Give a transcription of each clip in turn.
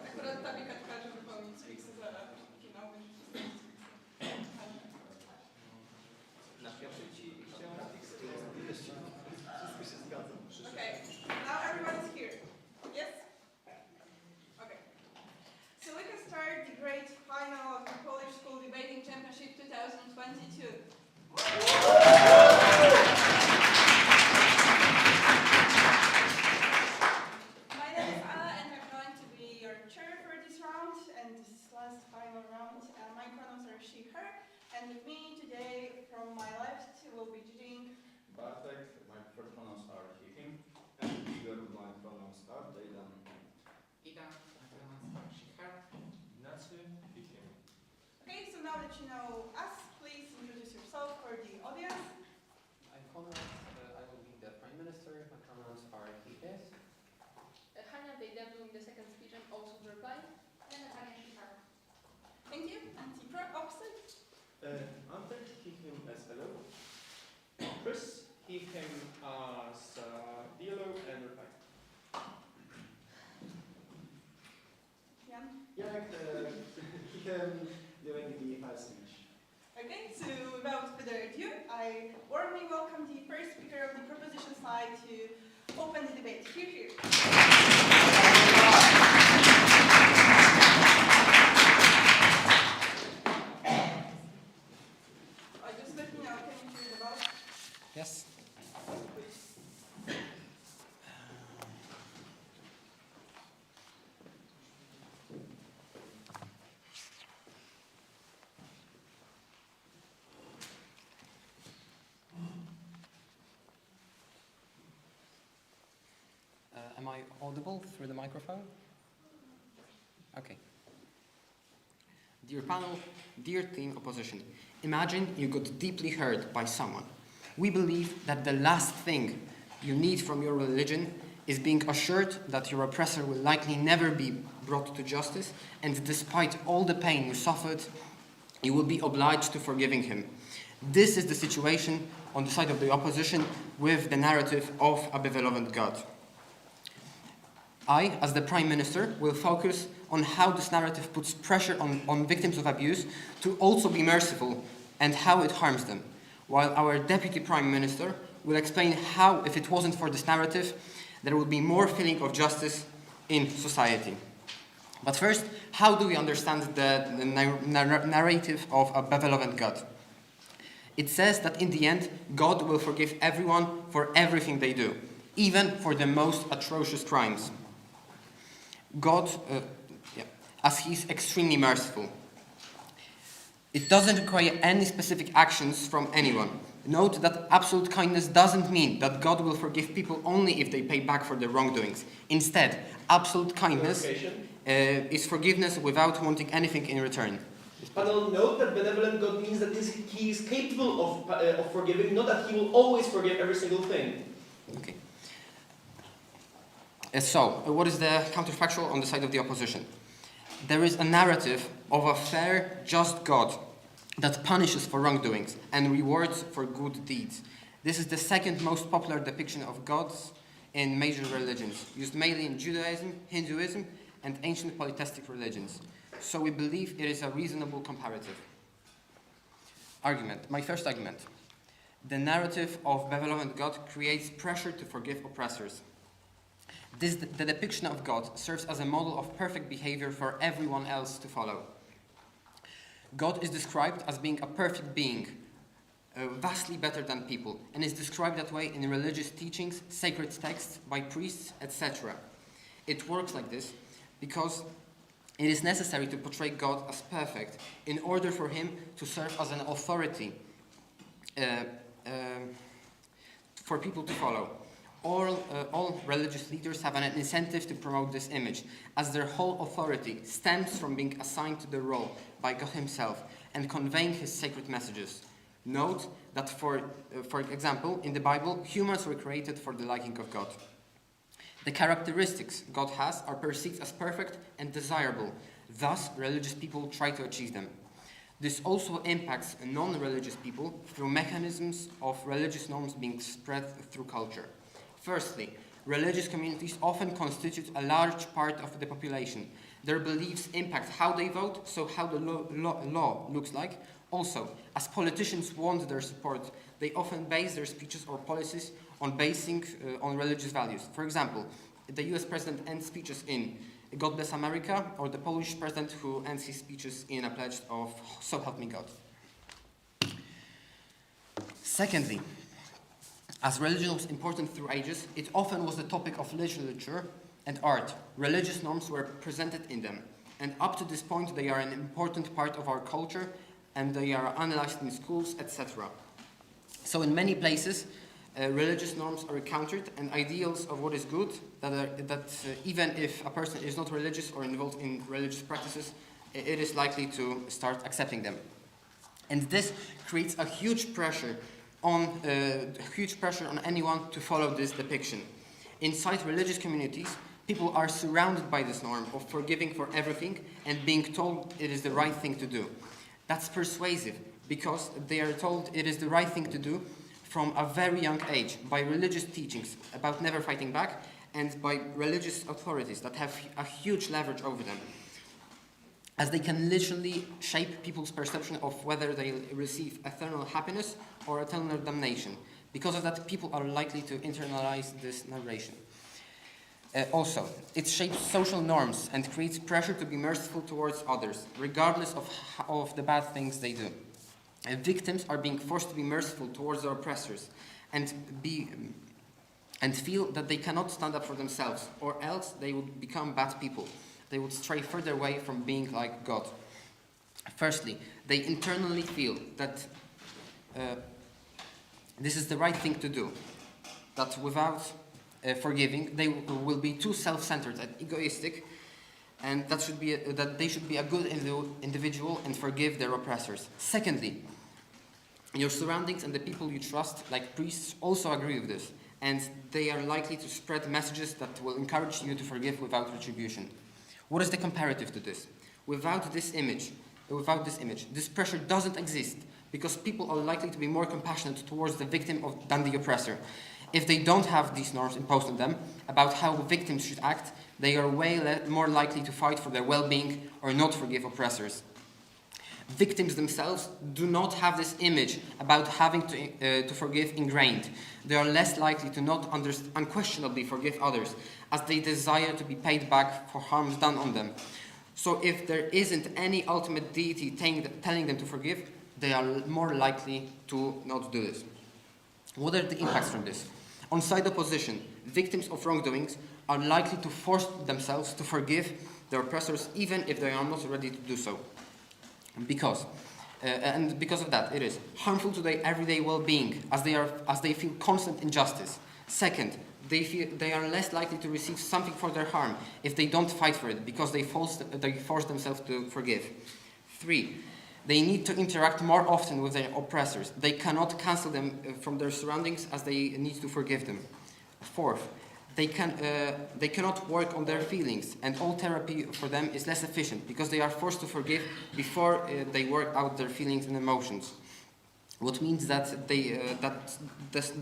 Akurat ta Wika każe wypełnić z Pixela finał, więc Na pierwszy ci chciałem na Pixel. Wszystko się zgadza. okay, now everyone's here. Yes? Okay. So we can start the great final of the Polish School Debating Championship 2022. My name is Anna and I'm going to be your chair for this round and this last final round. My pronouns are she, her, and with me today from my left will be judging Bartek, my preferred pronouns are he, him, and Igor, my pronouns are they, them. Ida, my pronouns are she, her. Ignacy, he, him. Okay, so now that you know us, please introduce yourself for the audience. I'm Konrad, I will be the Prime Minister, my pronouns are he, his. Hania, they are doing the second speech and also the reply. And Natalia, she, her. Thank you. And the opposite. Ante, he, him as hello. Chris, he, him as dialogue and reply. Jan. Jak him doing the first speech. Okay, so without further ado, I warmly welcome the first speaker of the proposition side to open the debate. Here, here. Just let me know, can you hear the vote? Yes. Please. Am I audible through the microphone? Okay. Dear panel, dear team opposition, imagine you got deeply hurt by someone. We believe that the last thing you need from your religion is being assured that your oppressor will likely never be brought to justice, and despite all the pain you suffered, you will be obliged to forgiving him. This is the situation on the side of the opposition with the narrative of a benevolent God. I, as the Prime Minister, will focus on how this narrative puts pressure on victims of abuse to also be merciful and how it harms them, while our Deputy Prime Minister will explain how, if it wasn't for this narrative, there would be more feeling of justice in society. But first, how do we understand the narrative of a benevolent God? It says that in the end, God will forgive everyone for everything they do, even for the most atrocious crimes. God, as he is extremely merciful. It doesn't require any specific actions from anyone. Note that absolute kindness doesn't mean that God will forgive people only if they pay back for their wrongdoings. Instead, absolute kindness is forgiveness without wanting anything in return. Panel, note that benevolent God means that he is capable of forgiving, not that he will always forgive every single thing. Okay. So, what is the counterfactual on the side of the opposition? There is a narrative of a fair, just God that punishes for wrongdoings and rewards for good deeds. This is the second most popular depiction of gods in major religions, used mainly in Judaism, Hinduism, and ancient polytheistic religions. So we believe it is a reasonable comparative. Argument. My first argument. The narrative of benevolent God creates pressure to forgive oppressors. The depiction of God serves as a model of perfect behavior for everyone else to follow. God is described as being a perfect being, vastly better than people, and is described that way in religious teachings, sacred texts, by priests, etc. It works like this because it is necessary to portray God as perfect in order for him to serve as an authority for people to follow. All religious leaders have an incentive to promote this image, as their whole authority stems from being assigned to the role by God himself and conveying his sacred messages. Note that, for example, in the Bible, humans were created for the liking of God. The characteristics God has are perceived as perfect and desirable. Thus, religious people try to achieve them. This also impacts non-religious people through mechanisms of religious norms being spread through culture. Firstly, religious communities often constitute a large part of the population. Their beliefs impact how they vote, so how the law looks like. Also, as politicians want their support, they often base their speeches or policies on on religious values. For example, the US president ends speeches in God Bless America, or the Polish president who ends his speeches in a pledge of So Help Me God. Secondly, as religion was important through ages, it often was the topic of literature and art. Religious norms were presented in them, and up to this point they are an important part of our culture, and they are analyzed in schools, etc. So in many places, religious norms are encountered, and ideals of what is good, even if a person is not religious or involved in religious practices, it is likely to start accepting them. And this creates a huge pressure on anyone to follow this depiction. Inside religious communities, people are surrounded by this norm of forgiving for everything and being told it is the right thing to do. That's persuasive because they are told it is the right thing to do from a very young age by religious teachings about never fighting back and by religious authorities that have a huge leverage over them, as they can literally shape people's perception of whether they receive eternal happiness or eternal damnation. Because of that, people are likely to internalize this narration. Also, it shapes social norms and creates pressure to be merciful towards others, regardless of the bad things they do. Victims are being forced to be merciful towards their oppressors and feel that they cannot stand up for themselves, or else they would become bad people. They would stray further away from being like God. Firstly, they internally feel that this is the right thing to do, that without forgiving, they will be too self-centered and egoistic, and that they should be a good individual and forgive their oppressors. Secondly, your surroundings and the people you trust, like priests, also agree with this, and they are likely to spread messages that will encourage you to forgive without retribution. What is the comparative to this? Without this image, this pressure doesn't exist because people are likely to be more compassionate towards the victim than the oppressor. If they don't have these norms imposed on them about how victims should act, they are way more likely to fight for their well-being or not forgive oppressors. Victims themselves do not have this image about having to forgive ingrained. They are less likely to not unquestionably forgive others, as they desire to be paid back for harms done on them. So if there isn't any ultimate deity telling them to forgive, they are more likely to not do this. What are the impacts from this? On side opposition, victims of wrongdoings are likely to force themselves to forgive their oppressors even if they are not ready to do so. Because of that, it is harmful to their everyday well-being as they feel constant injustice. Second, they are less likely to receive something for their harm if they don't fight for it because they force themselves to forgive. 3. They need to interact more often with their oppressors. They cannot cancel them from their surroundings as they need to forgive them. 4th, they cannot work on their feelings, and all therapy for them is less efficient because they are forced to forgive before they work out their feelings and emotions. What means that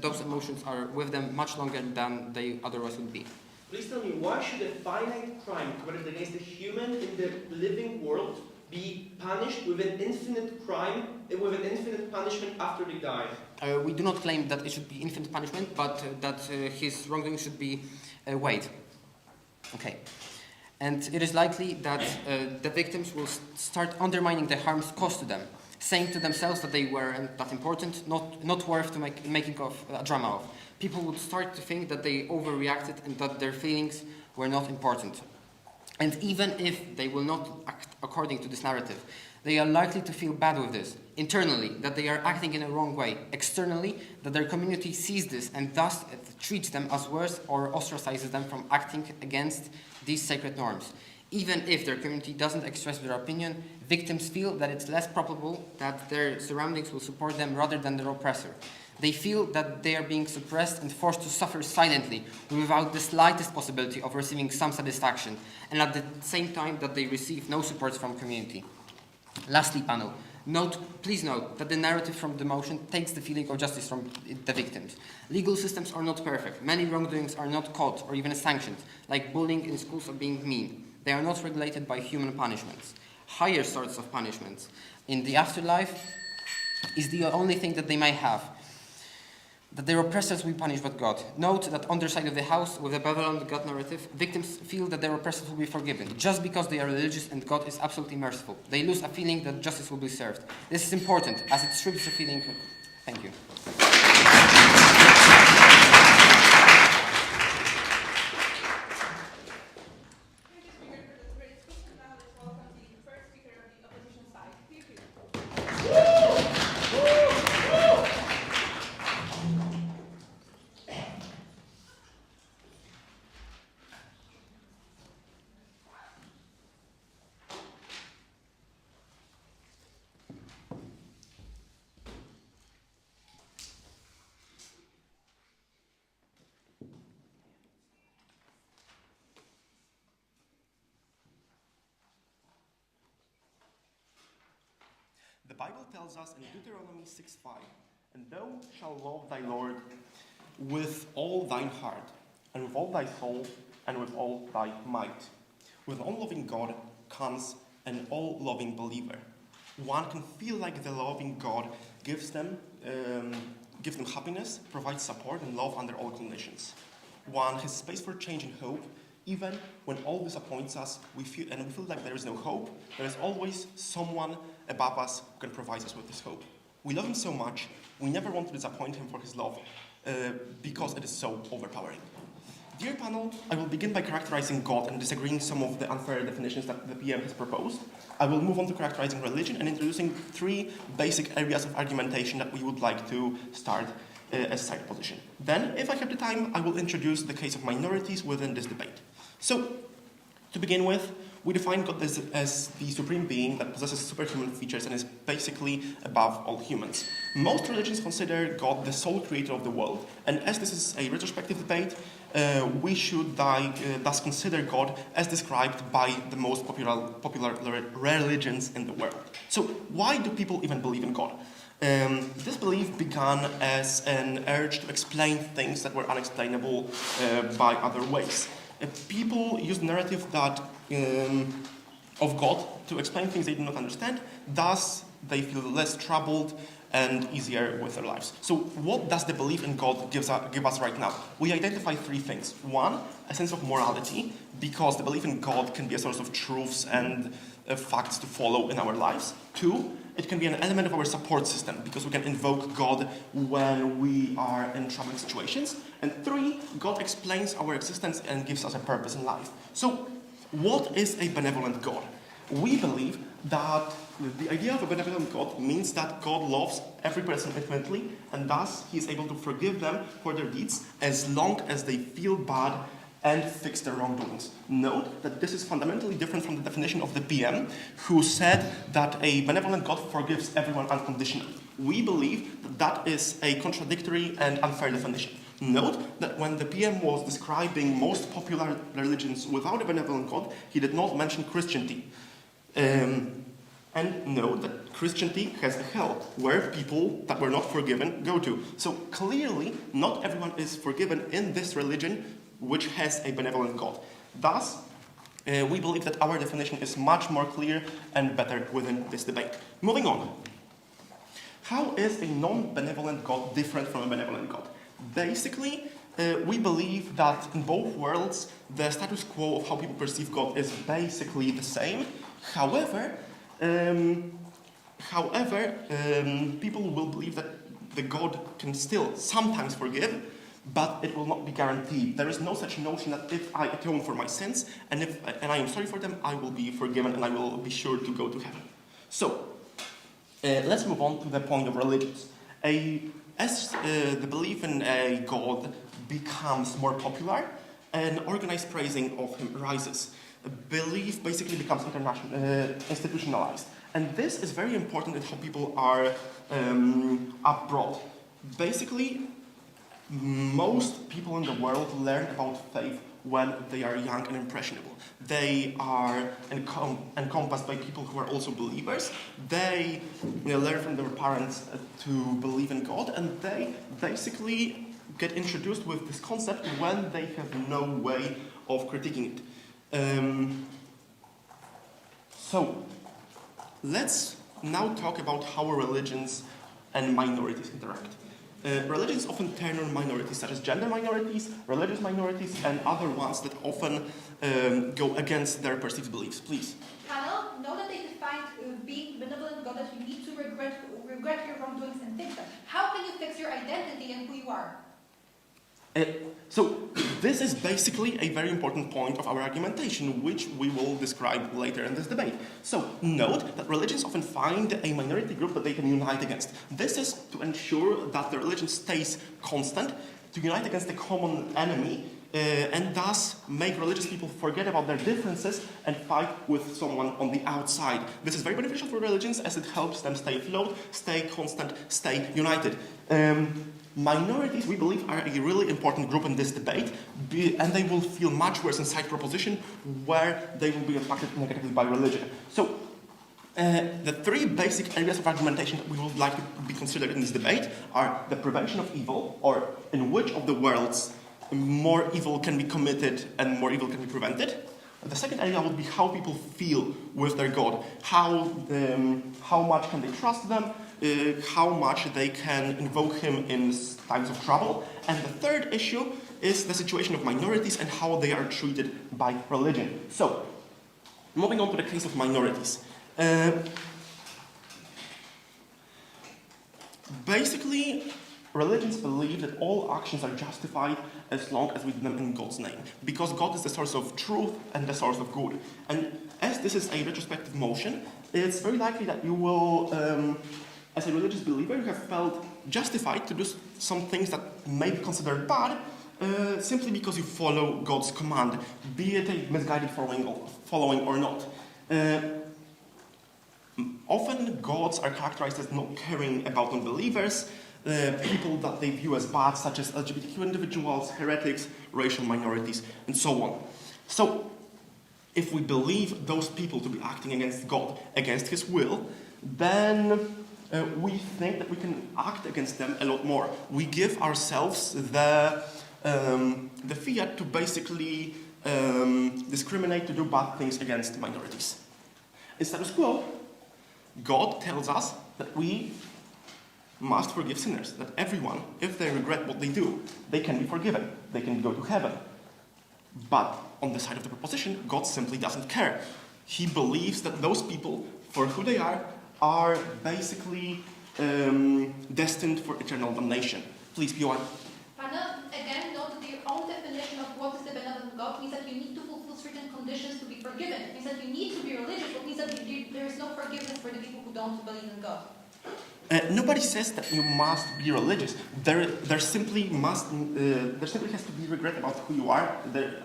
those emotions are with them much longer than they otherwise would be. Please tell me, why should a finite crime committed against a human in the living world be punished with an infinite crime, with an infinite punishment after they die? We do not claim that it should be infinite punishment, but that his wrongdoing should be weighed. Okay. And it is likely that the victims will start undermining the harms caused to them, saying to themselves that they weren't that important, not worth making a drama of. People would start to think that they overreacted and that their feelings were not important. And even if they will not act according to this narrative, they are likely to feel bad with this. Internally, that they are acting in a wrong way. Externally, that their community sees this and thus treats them as worse or ostracizes them from acting against these sacred norms. Even if their community doesn't express their opinion, victims feel that it's less probable that their surroundings will support them rather than their oppressor. They feel that they are being suppressed and forced to suffer silently without the slightest possibility of receiving some satisfaction, and at the same time that they receive no support from community. Lastly, panel, Please note that the narrative from the motion takes the feeling of justice from the victims. Legal systems are not perfect. Many wrongdoings are not caught or even sanctioned, like bullying in schools or being mean. They are not regulated by human punishments. Higher sorts of punishments in the afterlife is the only thing that they may have. That their oppressors will be punished by God. Note that on their side of the house, with the Babylon God narrative, victims feel that their oppressors will be forgiven, just because they are religious and God is absolutely merciful. They lose a feeling that justice will be served. This is important, as it strips the feeling. Thank you. Thank you, speaker, for this great speech. And now let's welcome the first speaker of the opposition side. Pew, pew. The Bible tells us in Deuteronomy 6:5, "And thou shalt love thy Lord with all thine heart, and with all thy soul, and with all thy might." With an all-loving God comes an all-loving believer. One can feel like the loving God gives them happiness, provides support and love under all conditions. One has space for change and hope. Even when all disappoints us, we feel like there is no hope, there is always someone above us who can provide us with this hope. We love him so much, we never want to disappoint him for his love, because it is so overpowering. Dear panel, I will begin by characterizing God and disagreeing some of the unfair definitions that the PM has proposed. I will move on to characterizing religion and introducing 3 basic areas of argumentation that we would like to start as side position. Then, if I have the time, I will introduce the case of minorities within this debate. So, to begin with, we define God as the supreme being that possesses superhuman features and is basically above all humans. Most religions consider God the sole creator of the world, and as this is a retrospective debate, we should thus consider God as described by the most popular religions in the world. So, why do people even believe in God? This belief began as an urge to explain things that were unexplainable by other ways. People use narrative of God to explain things they do not understand, thus they feel less troubled and easier with their lives. So what does the belief in God give us right now? We identify 3 things. 1, a sense of morality, because the belief in God can be a source of truths and facts to follow in our lives. 2, it can be an element of our support system, because we can invoke God when we are in troubling situations. And 3, God explains our existence and gives us a purpose in life. So, what is a benevolent God? We believe that the idea of a benevolent God means that God loves every person infinitely, and thus he is able to forgive them for their deeds as long as they feel bad and fix their wrongdoings. Note that this is fundamentally different from the definition of the PM, who said that a benevolent God forgives everyone unconditionally. We believe that that is a contradictory and unfair definition. Note that when the PM was describing most popular religions without a benevolent God, he did not mention Christianity. And note that Christianity has a hell, where people that were not forgiven go to. So clearly, not everyone is forgiven in this religion, which has a benevolent God. Thus, we believe that our definition is much more clear and better within this debate. Moving on. How is a non-benevolent God different from a benevolent God? Basically, we believe that in both worlds, the status quo of how people perceive God is basically the same. However, people will believe that the God can still sometimes forgive, but it will not be guaranteed. There is no such notion that if I atone for my sins and I am sorry for them, I will be forgiven and I will be sure to go to heaven. So, let's move on to the point of religions. As the belief in a God becomes more popular, an organized praising of him rises. Belief basically becomes institutionalized. And this is very important in how people are abroad. Basically, most people in the world learn about faith when they are young and impressionable. They are encompassed by people who are also believers. They learn from their parents to believe in God, and they basically get introduced with this concept when they have no way of critiquing it. So, let's now talk about how religions and minorities interact. Religions often turn on minorities such as gender minorities, religious minorities, and other ones that often go against their perceived beliefs. Please. Panel, know that they defined being benevolent God that you need to regret your wrongdoings and fix them. How can you fix your identity and who you are? So this is basically a very important point of our argumentation, which we will describe later in this debate. So note that religions often find a minority group that they can unite against. This is to ensure that the religion stays constant, to unite against a common enemy, and thus make religious people forget about their differences and fight with someone on the outside. This is very beneficial for religions as it helps them stay afloat, stay constant, stay united. Minorities, we believe, are a really important group in this debate, and they will feel much worse in side proposition, where they will be impacted negatively by religion. So, the three basic areas of argumentation that we would like to be considered in this debate are the prevention of evil, or in which of the worlds more evil can be committed and more evil can be prevented. The second area would be how people feel with their God, how much can they trust them, how much they can invoke him in times of trouble. And the third issue is the situation of minorities and how they are treated by religion. So, moving on to the case of minorities. Basically, religions believe that all actions are justified as long as we do them in God's name, because God is the source of truth and the source of good. And as this is a retrospective motion, it's very likely that you will, as a religious believer, you have felt justified to do some things that may be considered bad, simply because you follow God's command, be it a misguided following or not. Often gods are characterized as not caring about unbelievers, people that they view as bad, such as LGBTQ individuals, heretics, racial minorities, and so on. So, if we believe those people to be acting against God, against his will, then we think that we can act against them a lot more. We give ourselves the fiat to basically discriminate, to do bad things against minorities. In status quo, God tells us that we must forgive sinners, that everyone, if they regret what they do, they can be forgiven, they can go to heaven. But on the side of the proposition, God simply doesn't care. He believes that those people, for who they are basically destined for eternal damnation. Please, Bjorn. Panel, again, note that your own definition of what is the benevolent God means that you need to fulfill certain conditions to be forgiven. It means that you need to be religious, but it means that there is no forgiveness for the people who don't believe in God. Nobody says that you must be religious. There simply has to be regret about who you are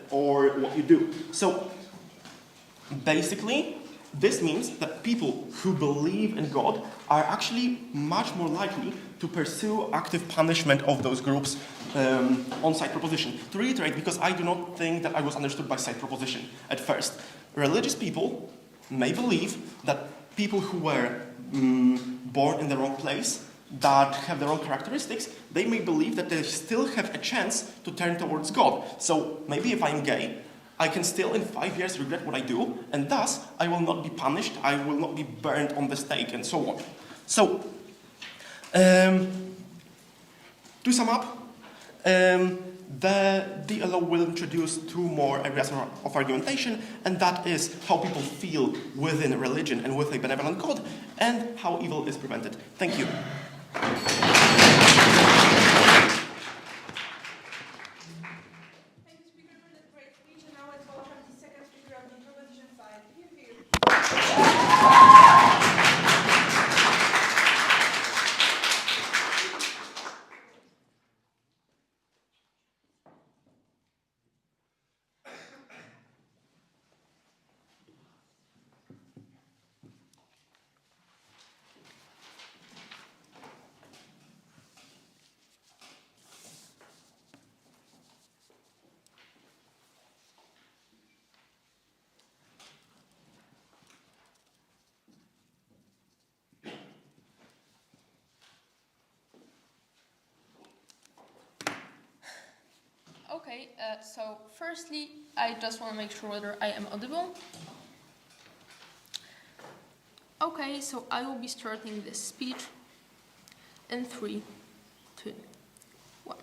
or what you do. So, basically, this means that people who believe in God are actually much more likely to pursue active punishment of those groups on side proposition. To reiterate, because I do not think that I was understood by side proposition at first, religious people may believe that people who were born in the wrong place, that have their own characteristics, they may believe that they still have a chance to turn towards God. So maybe if I'm gay, I can still in 5 years regret what I do, and thus I will not be punished, I will not be burned on the stake, and so on. So, to sum up, the DLO will introduce two more areas of argumentation, and that is how people feel within religion and with a benevolent God, and how evil is prevented. Thank you. Thank you, speaker, for that great speech. And now let's welcome the second speaker of the proposition side. Pew, pew. So firstly, I just want to make sure whether I am audible. Okay, so I will be starting this speech in 3, 2, 1.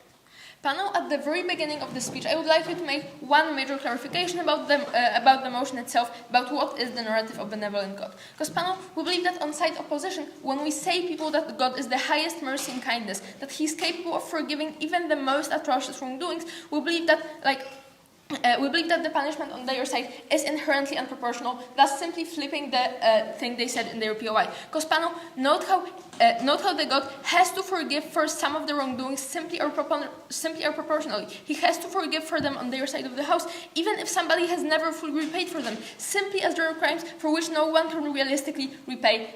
Panel, at the very beginning of the speech, I would like you to make one major clarification about the motion itself, about what is the narrative of benevolent God. Because panel, we believe that on side opposition, when we say people that God is the highest mercy and kindness, that He's capable of forgiving even the most atrocious wrongdoings, we believe that the punishment on their side is inherently unproportional, thus simply flipping the thing they said in their POI. Because panel, note how the God has to forgive for some of the wrongdoings simply or proportionally. He has to forgive for them on their side of the house, even if somebody has never fully repaid for them, simply as there are crimes for which no one can realistically repay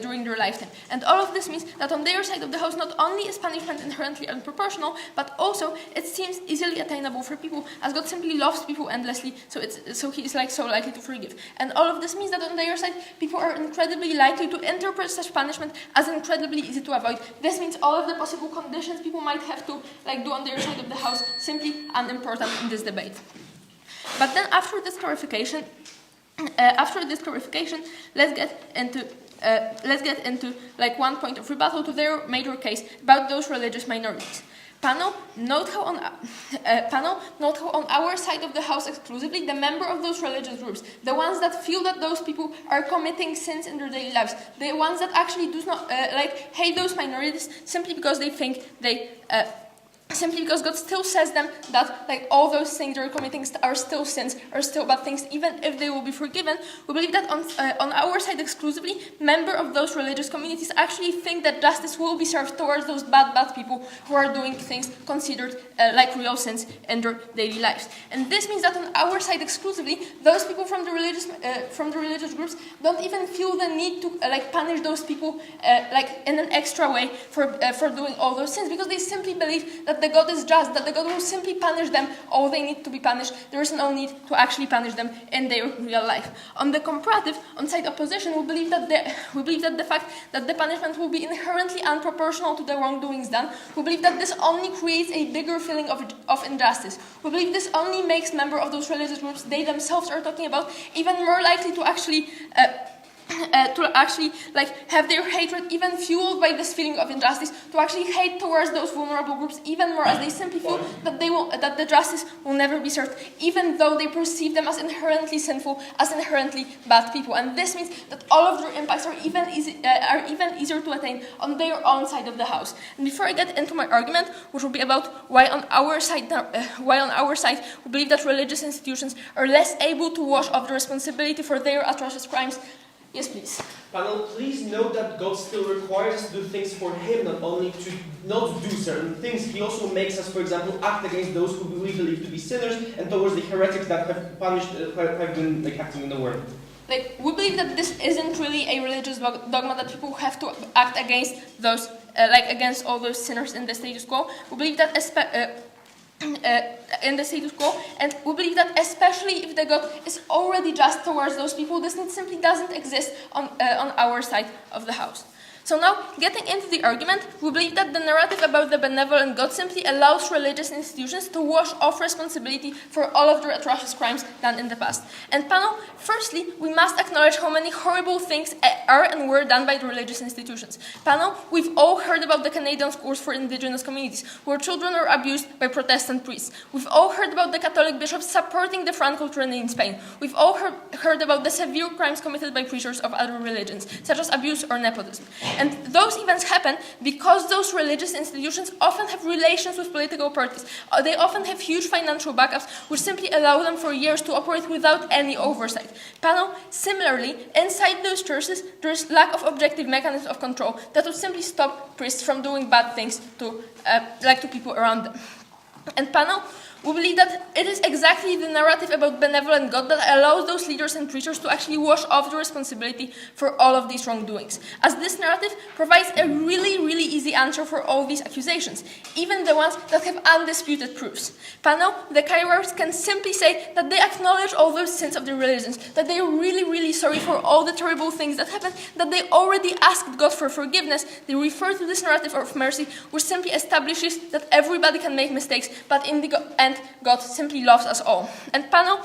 during their lifetime. And all of this means that on their side of the house, not only is punishment inherently unproportional, but also it seems easily attainable for people, as God simply loves people endlessly, so He is so likely to forgive. And all of this means that on their side, people are incredibly likely to interpret such punishment as incredibly easy to avoid. This means all of the possible conditions people might have to do on their side of the house simply unimportant in this debate. But then after this clarification, let's get into one point of rebuttal to their major case about those religious minorities. Panel, note how on our side of the house exclusively, the member of those religious groups, the ones that feel that those people are committing sins in their daily lives, the ones that actually do not hate those minorities simply because they think simply because God still says them that all those things they're committing are still sins, are still bad things, even if they will be forgiven. We believe that on our side exclusively, members of those religious communities actually think that justice will be served towards those bad people who are doing things considered real sins in their daily lives. And this means that on our side exclusively, those people from the religious groups don't even feel the need to punish those people in an extra way for doing all those sins, because they simply believe that the God is just, that the God will simply punish them all they need to be punished. There is no need to actually punish them in their real life. On the comparative, on side opposition, we believe that the fact that the punishment will be inherently unproportional to the wrongdoings done, we believe that this only creates a bigger feeling of injustice. We believe this only makes members of those religious groups they themselves are talking about even more likely to actually have their hatred even fueled by this feeling of injustice, to actually hate towards those vulnerable groups even more, as they simply feel that the justice will never be served, even though they perceive them as inherently sinful, as inherently bad people. And this means that all of their impacts are even easier to attain on their own side of the house. And before I get into my argument, which will be about why on our side we believe that religious institutions are less able to wash off the responsibility for their atrocious crimes. Yes, please. Panel, please note that God still requires us to do things for Him, not only to not do certain things. He also makes us, for example, act against those who we believe to be sinners, and towards the heretics that have been acting in the world. We believe that this isn't really a religious dogma that people have to act against those, against all those sinners in the status quo. We believe that in the status quo, and we believe that especially if the God is already just towards those people, this simply doesn't exist on our side of the house. So now, getting into the argument, we believe that the narrative about the benevolent God simply allows religious institutions to wash off responsibility for all of their atrocious crimes done in the past. And panel, firstly, we must acknowledge how many horrible things are and were done by the religious institutions. Panel, we've all heard about the Canadian schools for indigenous communities, where children are abused by Protestant priests. We've all heard about the Catholic bishops supporting the Franco tyranny in Spain. We've all heard about the severe crimes committed by preachers of other religions, such as abuse or nepotism. And those events happen because those religious institutions often have relations with political parties. They often have huge financial backups, which simply allow them for years to operate without any oversight. Panel, similarly, inside those churches, there is lack of objective mechanisms of control that would simply stop priests from doing bad things to people around them. And panel, we believe that it is exactly the narrative about benevolent God that allows those leaders and preachers to actually wash off the responsibility for all of these wrongdoings, as this narrative provides a really, really easy answer for all these accusations, even the ones that have undisputed proofs. Panel, the Kairos can simply say that they acknowledge all those sins of their religions, that they are really, really sorry for all the terrible things that happened, that they already asked God for forgiveness. They refer to this narrative of mercy, which simply establishes that everybody can make mistakes, but in the and God simply loves us all. And panel,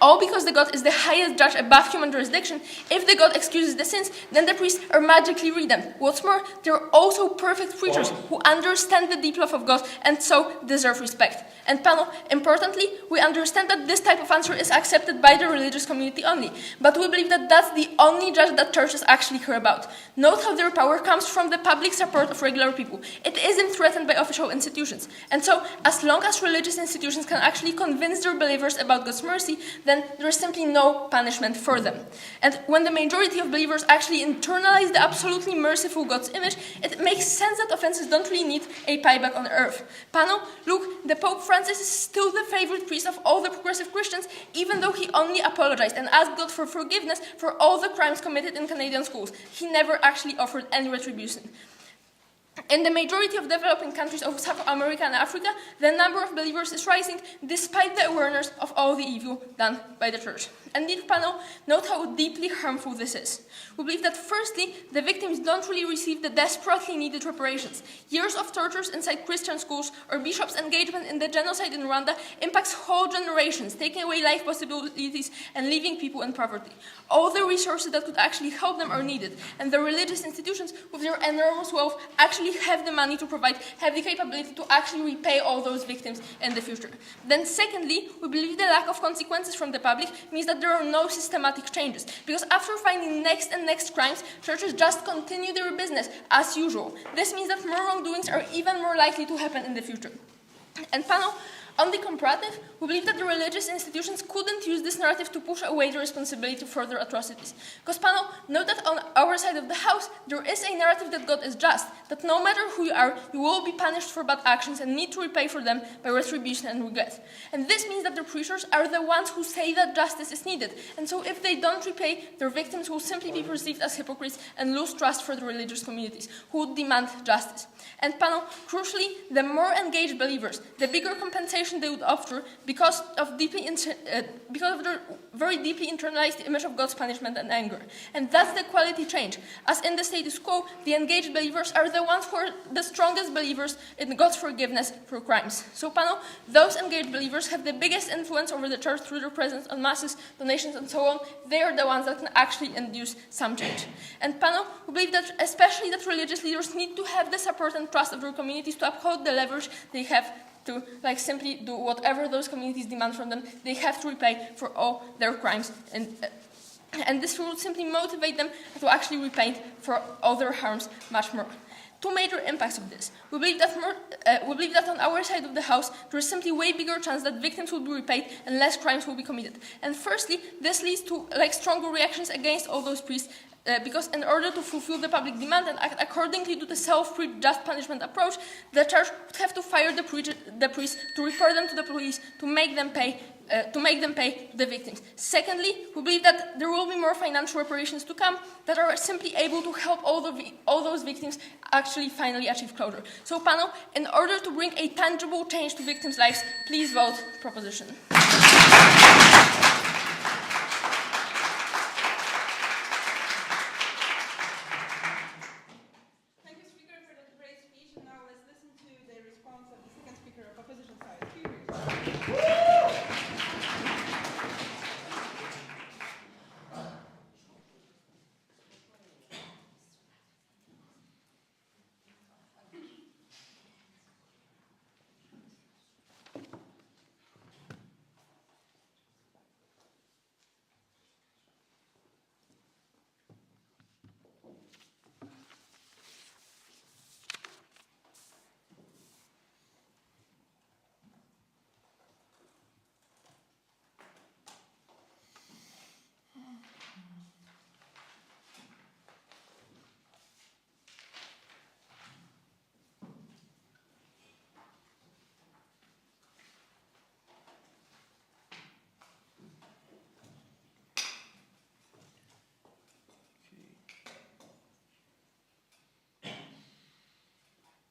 all because the God is the highest judge above human jurisdiction. If the God excuses the sins, then the priests are magically redeemed. What's more, they're also perfect preachers who understand the deep love of God and so deserve respect. And panel, importantly, we understand that this type of answer is accepted by the religious community only, but we believe that that's the only judge that churches actually care about. Note how their power comes from the public support of regular people. It isn't threatened by official institutions. And so, as long as religious institutions can actually convince their believers about God's mercy, then there is simply no punishment for them. And when the majority of believers actually internalize the absolutely merciful God's image, it makes sense that offenses don't really need a payback on earth. Panel, look, the Pope Francis is still the favorite priest of all the progressive Christians, even though he only apologized and asked God for forgiveness for all the crimes committed in Canadian schools. He never actually offered any retribution. In the majority of developing countries of South America and Africa, the number of believers is rising despite the awareness of all the evil done by the church. And dear panel, note how deeply harmful this is. We believe that firstly, the victims don't really receive the desperately needed reparations. Years of tortures inside Christian schools or bishops' engagement in the genocide in Rwanda impacts whole generations, taking away life possibilities and leaving people in poverty. All the resources that could actually help them are needed, and the religious institutions with their enormous wealth actually have the money to provide, have the capability to actually repay all those victims in the future. Then secondly, we believe the lack of consequences from the public means that there are no systematic changes, because after finding next and next crimes, churches just continue their business as usual. This means that more wrongdoings are even more likely to happen in the future. And panel, on the comparative, we believe that the religious institutions couldn't use this narrative to push away the responsibility for further atrocities. Because panel, note that on our side of the house, there is a narrative that God is just, that no matter who you are, you will be punished for bad actions and need to repay for them by retribution and regret. And this means that the preachers are the ones who say that justice is needed. And so if they don't repay, their victims will simply be perceived as hypocrites and lose trust for the religious communities who demand justice. And panel, crucially, the more engaged believers, the bigger compensation they would offer because of their very deeply internalized image of God's punishment and anger. And that's the quality change. As in the status quo, the engaged believers are the ones who are the strongest believers in God's forgiveness for crimes. So panel, those engaged believers have the biggest influence over the church through their presence on masses, donations, and so on. They are the ones that can actually induce some change. And panel, we believe that especially that religious leaders need to have the support and trust of their communities to uphold the leverage they have to simply do whatever those communities demand from them. They have to repay for all their crimes, and this will simply motivate them to actually repay for all their harms much more. Two major impacts of this. We believe that on our side of the house, there is simply way bigger chance that victims will be repaid and less crimes will be committed. And firstly, this leads to stronger reactions against all those priests, because in order to fulfill the public demand and act accordingly to the self-preached just punishment approach, the church would have to fire the priests, to report them to the police, to make them pay the victims. Secondly, we believe that there will be more financial reparations to come that are simply able to help all those victims actually finally achieve closure. So panel, in order to bring a tangible change to victims' lives, please vote proposition. Thank you, Speaker, for that great speech. And now let's listen to the response of the second speaker of opposition side.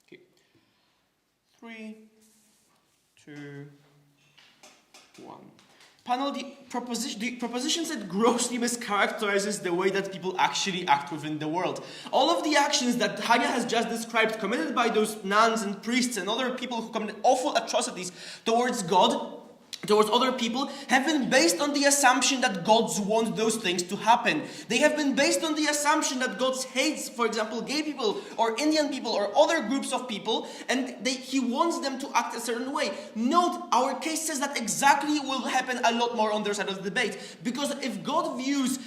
Okay. 3, 2, 1. Panel, the the propositions that grossly mischaracterizes the way that people actually act within the world. All of the actions that Hanya has just described, committed by those nuns and priests and other people who commit awful atrocities towards God, towards other people, have been based on the assumption that God wants those things to happen. They have been based on the assumption that God hates, for example, gay people or Indian people or other groups of people, and He wants them to act a certain way. Note, our case says that exactly will happen a lot more on their side of the debate, because if God views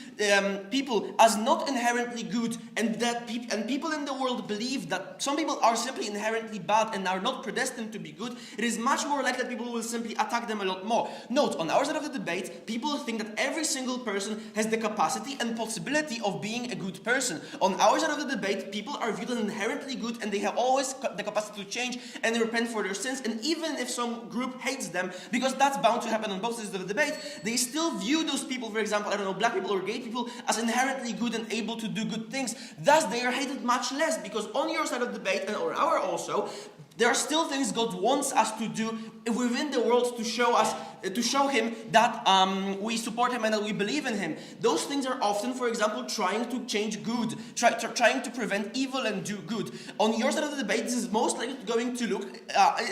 people as not inherently good, and that people in the world believe that some people are simply inherently bad and are not predestined to be good, it is much more likely that people will simply attack them a lot more. Note, on our side of the debate, people think that every single person has the capacity and possibility of being a good person. On our side of the debate, people are viewed as inherently good, and they have always the capacity to change and repent for their sins. And even if some group hates them, because that's bound to happen on both sides of the debate, they still view those people, for example, black people or gay people, as inherently good and able to do good things. Thus, they are hated much less, because on your side of the debate, and on our also, there are still things God wants us to do within the world to show Him that we support Him and that we believe in Him. Those things are often, for example, trying to change good, trying to prevent evil and do good. On your side of the debate, this is most likely going to look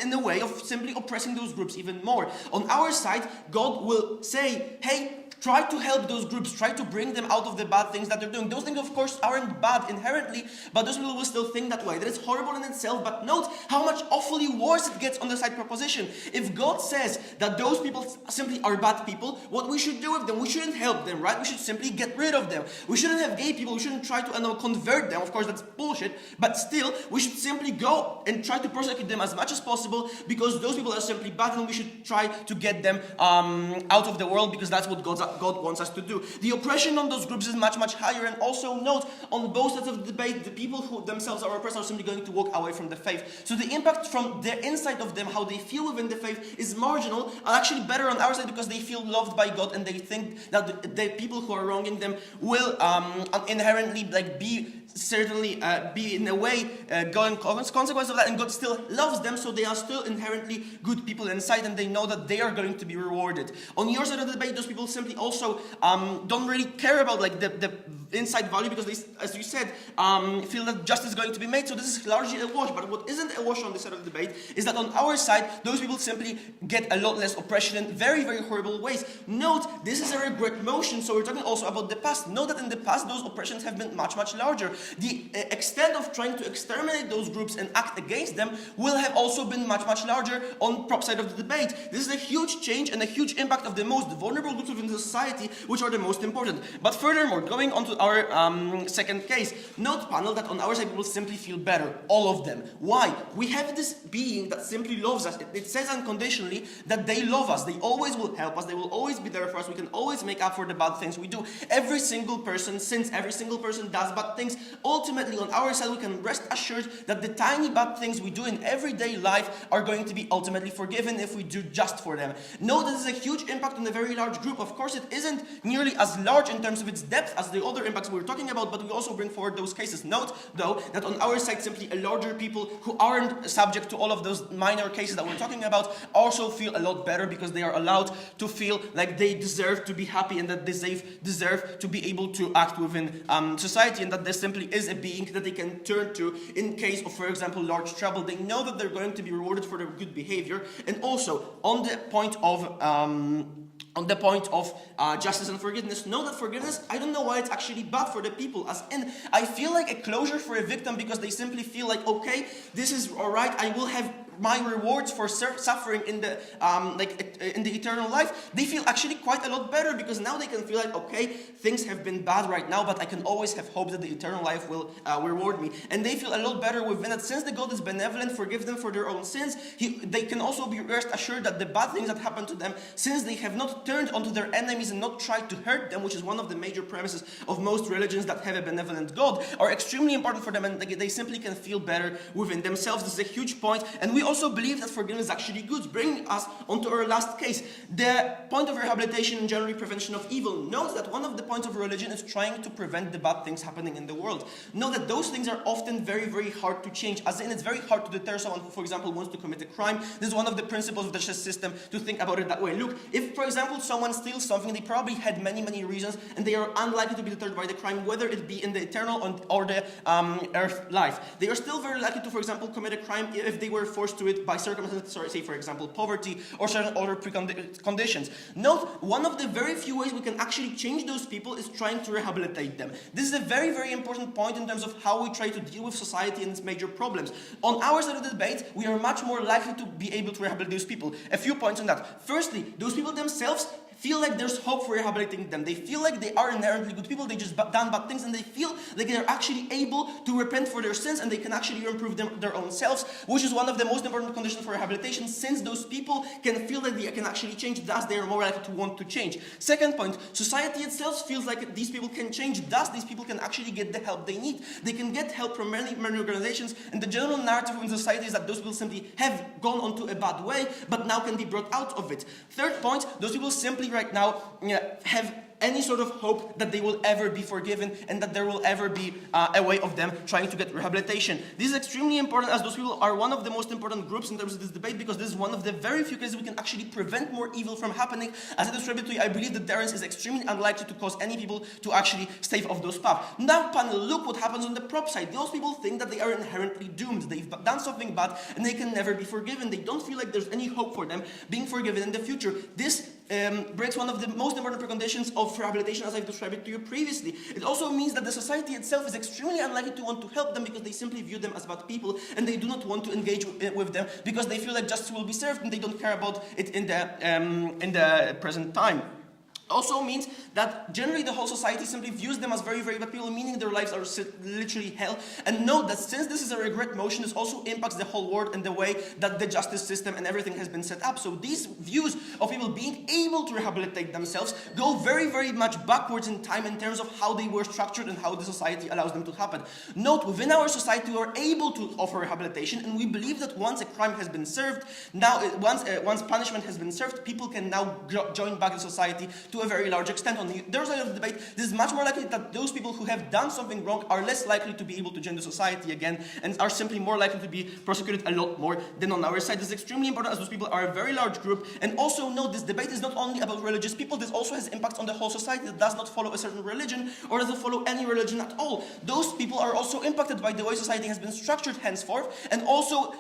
in a way of simply oppressing those groups even more. On our side, God will say, hey, try to help those groups, try to bring them out of the bad things that they're doing. Those things, of course, aren't bad inherently, but those people will still think that way. That is horrible in itself, but note how much awfully worse it gets on the side proposition. If God says that those people simply are bad people, what we should do with them, we shouldn't help them, right? We should simply get rid of them. We shouldn't have gay people, we shouldn't try to convert them. Of course, that's bullshit, but still, we should simply go and try to persecute them as much as possible, because those people are simply bad, and we should try to get them out of the world, because that's what God wants us to do. The oppression on those groups is much, much higher. And also note, on both sides of the debate, the people who themselves are oppressed are simply going to walk away from the faith. So the impact from the inside of them, how they feel within the faith, is marginal, and actually better on our side, because they feel loved by God, and they think that the people who are wronging them will inherently be in a way going consequence of that, and God still loves them, so they are still inherently good people inside, and they know that they are going to be rewarded. On your side of the debate, those people simply also don't really care about the inside value, because they, as you said, feel that justice is going to be made. So this is largely a wash. But what isn't a wash on this side of the debate is that on our side, those people simply get a lot less oppression in very, very horrible ways. Note, this is a regret motion, so we're talking also about the past. Note that in the past, those oppressions have been much, much larger. The extent of trying to exterminate those groups and act against them will have also been much, much larger on prop side of the debate. This is a huge change and a huge impact of the most vulnerable groups within society, which are the most important. But furthermore, going on to our second case, note, panel, that on our side people simply feel better, all of them. Why? We have this being that simply loves us. It says unconditionally that they love us. They always will help us. They will always be there for us. We can always make up for the bad things we do. Every single person sins. Every single person does bad things. Ultimately, on our side, we can rest assured that the tiny bad things we do in everyday life are going to be ultimately forgiven if we do just for them. Note, this is a huge impact on a very large group. Of course, it isn't nearly as large in terms of its depth as the other impacts we were talking about, but we also bring forward those cases. Note, though, that on our side, simply a larger people who aren't subject to all of those minor cases that we're talking about also feel a lot better, because they are allowed to feel like they deserve to be happy, and that they deserve to be able to act within society, and that there simply is a being that they can turn to in case of, for example, large trouble. They know that they're going to be rewarded for their good behavior. And also, on the point of justice and forgiveness, know that forgiveness, I don't know why it's actually bad for the people. As in, I feel like a closure for a victim, because they simply feel like, okay, this is alright, I will have my rewards for suffering in the eternal life. They feel actually quite a lot better, because now they can feel like, okay, things have been bad right now, but I can always have hope that the eternal life will reward me. And they feel a lot better within it. Since the God is benevolent, forgive them for their own sins, they can also be rest assured that the bad things that happen to them, since they have not turned onto their enemies and not tried to hurt them, which is one of the major premises of most religions that have a benevolent God, are extremely important for them, and they simply can feel better within themselves. This is a huge point, and we also believe that forgiveness is actually good, bringing us onto our last case. The point of rehabilitation and generally prevention of evil. Note that one of the points of religion is trying to prevent the bad things happening in the world. Know that those things are often very, very hard to change, as in it's very hard to deter someone who, for example, wants to commit a crime. This is one of the principles of the justice system, to think about it that way. Look, if, for example, someone steals something, they probably had many, many reasons, and they are unlikely to be deterred by the crime, whether it be in the eternal or the earth life. They are still very likely to, for example, commit a crime if they were forced to it by circumstances, say, for example, poverty or certain other preconditions. Note, one of the very few ways we can actually change those people is trying to rehabilitate them. This is a very, very important point in terms of how we try to deal with society and its major problems. On our side of the debate, we are much more likely to be able to rehabilitate those people. A few points on that. Firstly, those people themselves feel like there's hope for rehabilitating them. They feel like they are inherently good people, they just done bad things, and they feel like they're actually able to repent for their sins, and they can actually improve their own selves, which is one of the most important conditions for rehabilitation, since those people can feel that they can actually change, thus they are more likely to want to change. Second point, society itself feels like these people can change, thus these people can actually get the help they need. They can get help from many, many organizations, and the general narrative in society is that those people simply have gone onto a bad way, but now can be brought out of it. Third point, those people simply right now have any sort of hope that they will ever be forgiven and that there will ever be a way of them trying to get rehabilitation. This is extremely important, as those people are one of the most important groups in terms of this debate, because this is one of the very few cases we can actually prevent more evil from happening. As I described to you, I believe that deterrence is extremely unlikely to cause any people to actually stave off those paths. Now, panel, look what happens on the prop side. Those people think that they are inherently doomed. They've done something bad and they can never be forgiven. They don't feel like there's any hope for them being forgiven in the future. This breaks one of the most important preconditions of rehabilitation, as I've described it to you previously. It also means that the society itself is extremely unlikely to want to help them, because they simply view them as bad people, and they do not want to engage with them because they feel like justice will be served, and they don't care about it in the present time. Also means that generally the whole society simply views them as very, very bad people, meaning their lives are literally hell. And note that since this is a regret motion, this also impacts the whole world and the way that the justice system and everything has been set up. So these views of people being able to rehabilitate themselves go very, very much backwards in time in terms of how they were structured and how the society allows them to happen. Note, within our society we are able to offer rehabilitation, and we believe that once a crime has been served, now once punishment has been served, people can now join back in society to a very large extent. On the other side of the debate, this is much more likely that those people who have done something wrong are less likely to be able to join the society again, and are simply more likely to be prosecuted a lot more than on our side. This is extremely important, as those people are a very large group. And also note, this debate is not only about religious people, this also has impacts on the whole society that does not follow a certain religion or doesn't follow any religion at all. Those people are also impacted by the way society has been structured henceforth, and also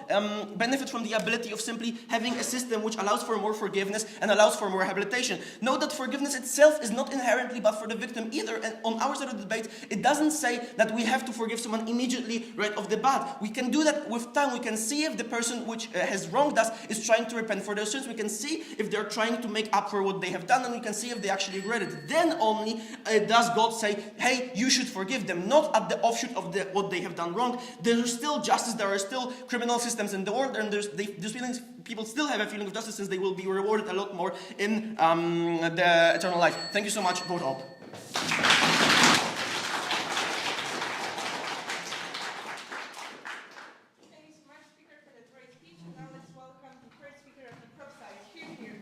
benefit from the ability of simply having a system which allows for more forgiveness and allows for more rehabilitation. Note that forgiveness itself is not inherently bad for the victim either, and on our side of the debate, it doesn't say that we have to forgive someone immediately right off the bat. We can do that with time. We can see if the person which has wronged us is trying to repent for their sins. We can see if they're trying to make up for what they have done, and we can see if they actually regret it. Then only does God say, hey, you should forgive them, not at the offshoot of what they have done wrong. There's still justice, there are still criminal systems in the world, and those feelings, people still have a feeling of justice, since they will be rewarded a lot more in the eternal life. Thank you so much. Vote up. Thank you so much, speaker, for that great speech. And now let's welcome the first speaker of the prop side. Here, here.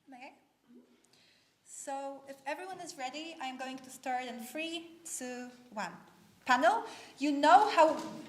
Okay. So if everyone is ready, I'm going to start in 3, 2, 1. Panel, you know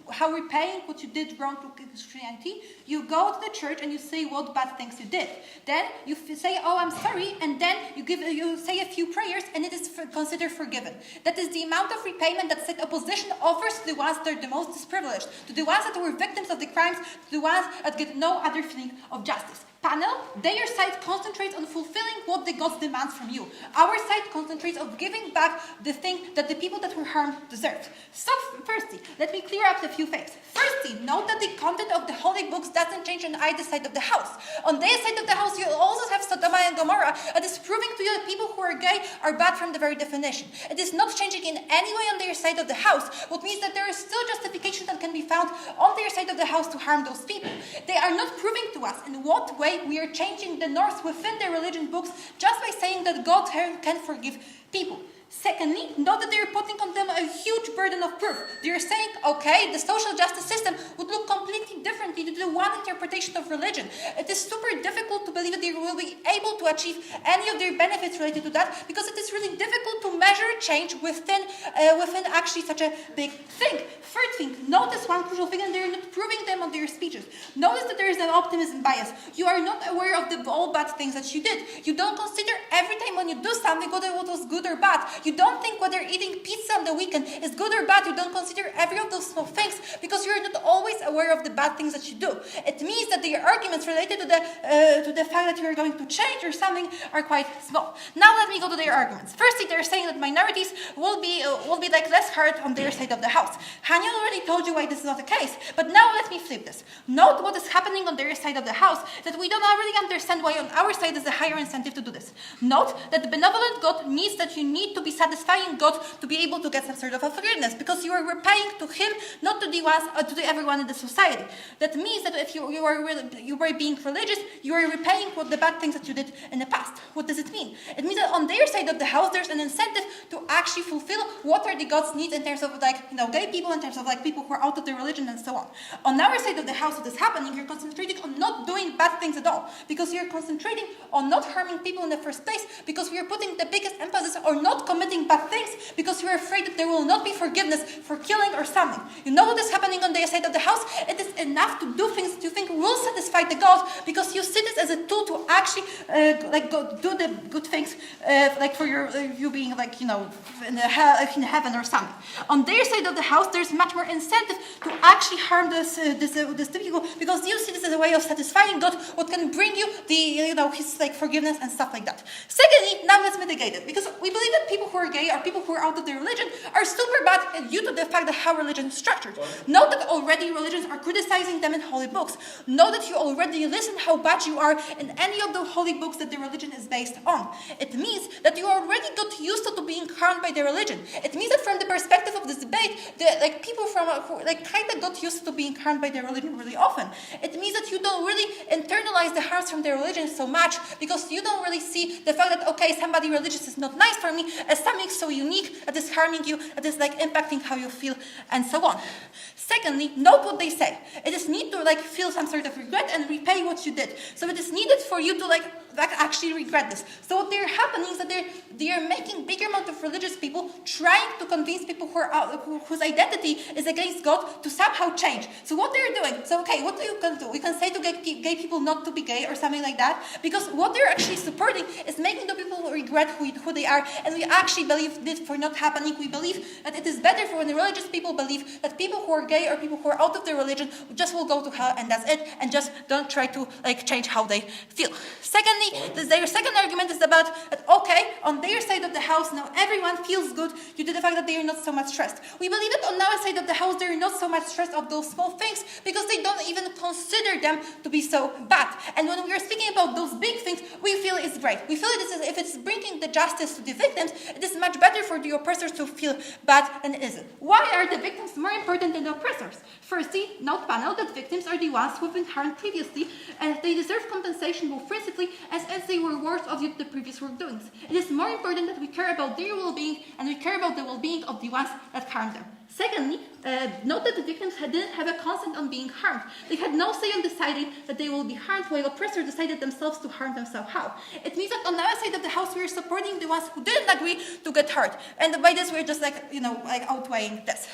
how repaying what you did wrong to Christianity, you go to the church and you say what bad things you did. Then you say, oh, I'm sorry, and then you say a few prayers and it is considered forgiven. That is the amount of repayment that state opposition offers to the ones that are the most disprivileged, to the ones that were victims of the crimes, to the ones that get no other feeling of justice. Panel, their side concentrates on fulfilling what the gods demands from you. Our side concentrates on giving back the thing that the people that were harmed deserved. So, firstly, let me clear up a few things. Firstly, note that the content of the holy books doesn't change on either side of the house. On their side of the house, you also have Sodom and Gomorrah, that is proving to you that people who are gay are bad from the very definition. It is not changing in any way on their side of the house, what means that there is still justification that can be found on their side of the house to harm those people. They are not proving to us in what way we are changing the norms within their religion books just by saying that God can forgive people. Secondly, note that they are putting on them a huge burden of proof. They are saying, okay, the social justice system would look completely differently to the one interpretation of religion. It is super difficult to believe that they will be able to achieve any of their benefits related to that because it is really difficult to measure change within actually such a big thing. Third thing, notice one crucial thing, and they are not proving them on their speeches. Notice that there is an optimism bias. You are not aware of all bad things that you did. You don't consider every time when you do something whether it was good or bad. You don't think whether eating pizza on the weekend is good or bad. You don't consider every of those small things because you're not always aware of the bad things that you do. It means that the arguments related to the fact that you're going to change or something are quite small. Now let me go to their arguments. Firstly, they're saying that minorities will be like less hurt on their side of the house. Hanya already told you why this is not the case, but now let me flip this. Note what is happening on their side of the house, that we don't really understand why on our side is a higher incentive to do this. Note that the benevolent God means that you need to be satisfying God to be able to get some sort of a forgiveness, because you are repaying to Him, not to the ones, to everyone in the society. That means that if you were being religious, you are repaying for the bad things that you did in the past. What does it mean? It means that on their side of the house, there's an incentive to actually fulfill what are the God's needs in terms of gay people, in terms of people who are out of their religion and so on. On our side of the house, what is happening, you're concentrating on not doing bad things at all, because you're concentrating on not harming people in the first place, because we are putting the biggest emphasis on not committing bad things, because you're afraid that there will not be forgiveness for killing or something. You know what is happening on their side of the house? It is enough to do things that you think will satisfy the God, because you see this as a tool to actually do the good things, for you being in heaven or something. On their side of the house, there's much more incentive to actually harm this people, because you see this as a way of satisfying God, what can bring you His forgiveness and stuff like that. Secondly, now let's mitigate it, because we believe that people who are gay or people who are out of their religion are super bad due to the fact that how religion is structured. Note that already religions are criticizing them in holy books. Know that you already listen how bad you are in any of the holy books that the religion is based on. It means that you already got used to being harmed by the religion. It means that from the perspective of this debate, people from who kind of got used to being harmed by their religion really often. It means that you don't really internalize the harms from their religion so much, because you don't really see the fact that, okay, somebody religious is not nice for me, as something so unique that is harming you, that is impacting how you feel, and so on. Secondly, note what they say. It is need to feel some sort of regret and repay what you did. So it is needed for you to actually regret this. So what they're happening is that they are making bigger amount of religious people trying to convince people whose identity is against God to somehow change. So what they're doing, so okay, what you can do? We can say to gay people not to be gay or something like that, because what they're actually supporting is making the people regret who they are, and we actually believe this for not happening. We believe that it is better for when the religious people believe that people who are gay or people who are out of their religion just will go to hell, and that's it, and just don't try to change how they feel. Secondly, their second argument is about that, okay, on their side of the house now everyone feels good due to the fact that they are not so much stressed. We believe that on our side of the house they are not so much stressed of those small things, because they don't even consider them to be so bad. And when we are speaking about those big things, we feel it's great. We feel it is, if it's bringing the justice to the victims, it is much better for the oppressors to feel bad than it isn't. Why are the victims more important than the oppressors? Firstly, note panel that victims are the ones who have been harmed previously, and they deserve compensation both principally as they were worse of the previous wrongdoings. It is more important that we care about their well-being, and we care about the well-being of the ones that harmed them. Secondly, note that the victims didn't have a consent on being harmed. They had no say on deciding that they will be harmed, while oppressors decided themselves to harm themselves. How? It means that on our side of the house, we're supporting the ones who didn't agree to get hurt. And by this, we're just outweighing this.